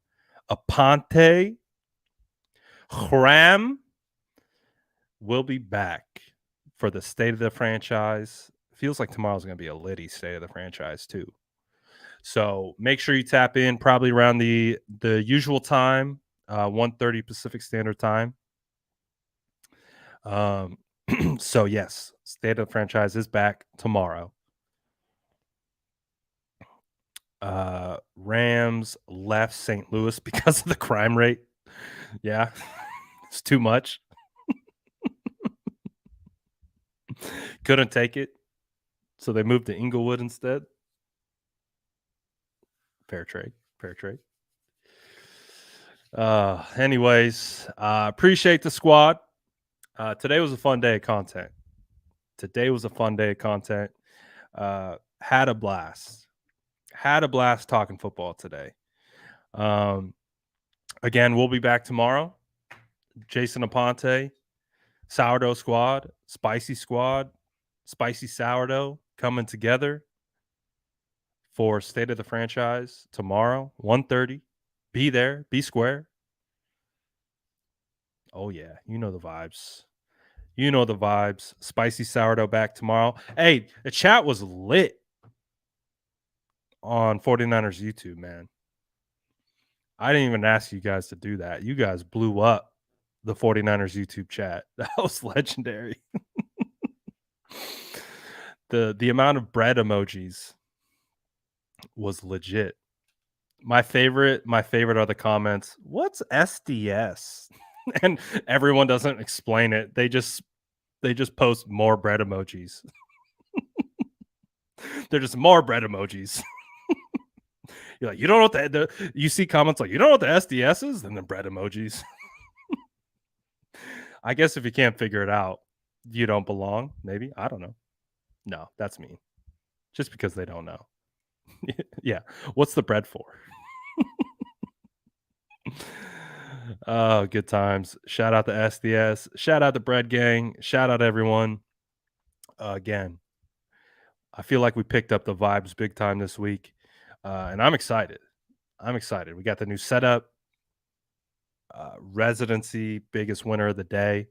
Aponte Hram will be back for the state of the franchise. Feels like tomorrow's going to be a litty state of the franchise too. So make sure you tap in probably around the usual time, 1:30 Pacific Standard Time. So yes, state of the franchise is back tomorrow. Rams left St. Louis because of the crime rate. Yeah, it's too much. Couldn't take it, so they moved to Inglewood instead. Fair trade. Anyways, appreciate the squad. Today was a fun day of content. Had a blast talking football today. Again, we'll be back tomorrow. Jason Aponte, Sourdough Squad, Spicy Sourdough coming together for State of the Franchise tomorrow, 1:30. Be there, be square. Oh yeah, you know the vibes. Spicy Sourdough back tomorrow. Hey, the chat was lit on 49ers YouTube, man. I didn't even ask you guys to do that. You guys blew up the 49ers YouTube chat. That was legendary. The amount of bread emojis was legit. My favorite are the comments. What's SDS? And everyone doesn't explain it. They just post more bread emojis. They're just more bread emojis. You're like, you don't know what you see comments like, you don't know what the SDS is, and then bread emojis. I guess if you can't figure it out, you don't belong. Maybe, I don't know. No, that's mean. Just because they don't know. Yeah, what's the bread for? Oh, good times. Shout out to SDS. Shout out to Bread Gang. Shout out everyone. Again, I feel like we picked up the vibes big time this week, and I'm excited. We got the new setup, residency, biggest winner of the day.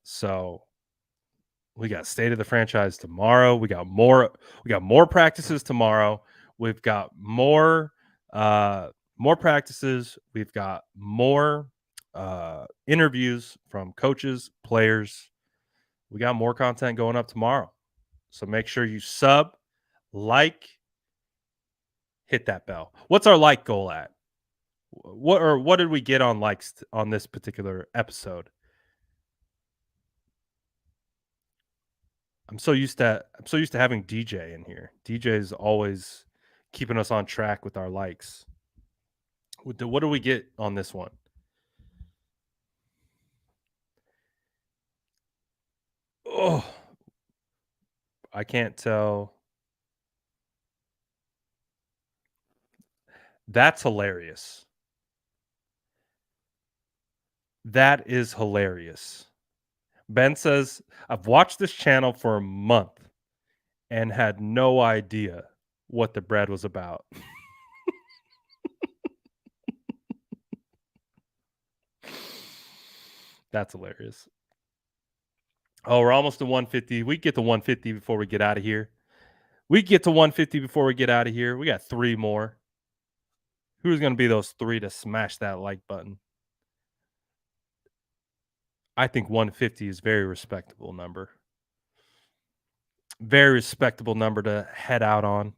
So we got state of the franchise tomorrow. We got more practices tomorrow. We've got more practices. We've got more interviews from coaches, players. We got more content going up tomorrow. So make sure you sub, like, hit that bell. What's our like goal at? What did we get on likes on this particular episode? I'm so used to having DJ in here. DJ is always keeping us on track with our likes. What do we get on this one? I can't tell. That's hilarious. That is hilarious. Ben says, I've watched this channel for a month and had no idea what the bread was about. That's hilarious. Oh, we're almost to 150. We get to 150 before we get out of here. We get to 150 before we get out of here. We got 3 more. Who's going to be those 3 to smash that like button? I think 150 is a very respectable number. Very respectable number to head out on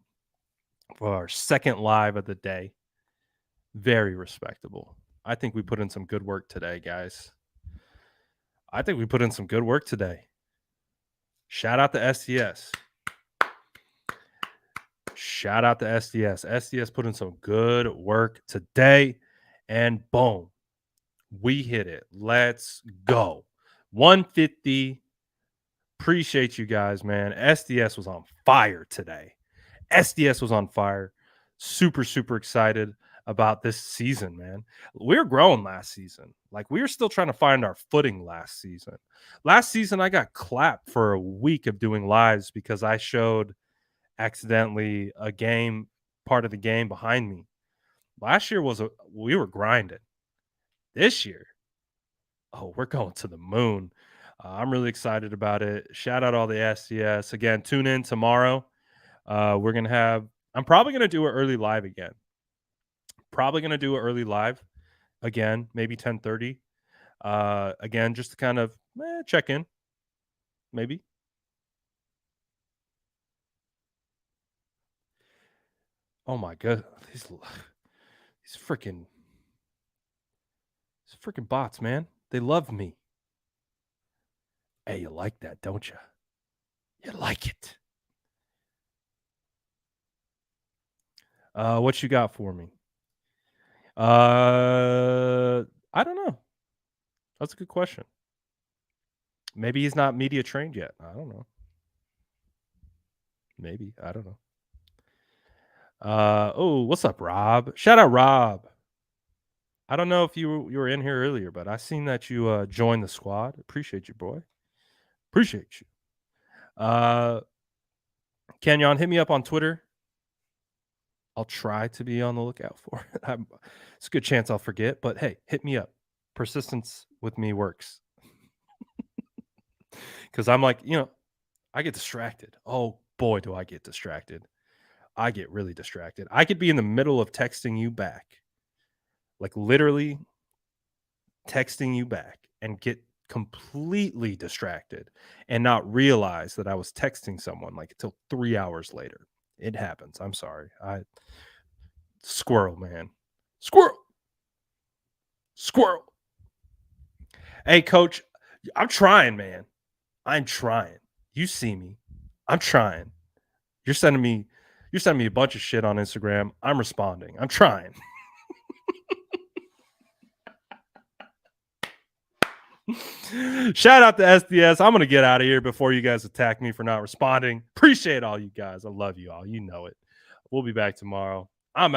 for our second live of the day. Very respectable. I think we put in some good work today, guys. I think we put in some good work today. Shout out to SDS. Shout out to SDS. SDS put in some good work today. And boom, we hit it. Let's go. 150. Appreciate you guys, man. SDS was on fire today. SDS was on fire. Super, super excited about this season, man. We were growing last season. Like, we were still trying to find our footing last season. Last season, I got clapped for a week of doing lives because I showed accidentally a game, part of the game behind me. Last year we were grinding. This year, oh, we're going to the moon. I'm really excited about it. Shout out all the SDS. Again, tune in tomorrow. We're going to have, I'm probably going to do an early live again. Again, maybe 10:30. Again, just to kind of check in. Maybe. Oh my god, these freaking bots, man. They love me. Hey, you like that, don't you? You like it. What you got for me? I don't know. That's a good question. Maybe he's not media trained yet. I don't know. Maybe. I don't know. Oh, what's up, Rob? Shout out, Rob. I don't know if you were in here earlier, but I seen that you joined the squad. Appreciate you, boy. Appreciate you. Kenyon, hit me up on Twitter. I'll try to be on the lookout for it. It's a good chance I'll forget, but hey, hit me up. Persistence with me works. Because I'm like, I get distracted. Oh boy, do I get distracted. I get really distracted. I could be in the middle of texting you back, like literally texting you back, and get completely distracted and not realize that I was texting someone like until 3 hours later. It happens. I'm sorry. Squirrel, man. Squirrel. Hey, coach, I'm trying, man. I'm trying. You see me. I'm trying. You're sending me a bunch of shit on Instagram. I'm responding. I'm trying. Shout out to SDS. I'm going to get out of here before you guys attack me for not responding. Appreciate all you guys. I love you all. You know it. We'll be back tomorrow. I'm out.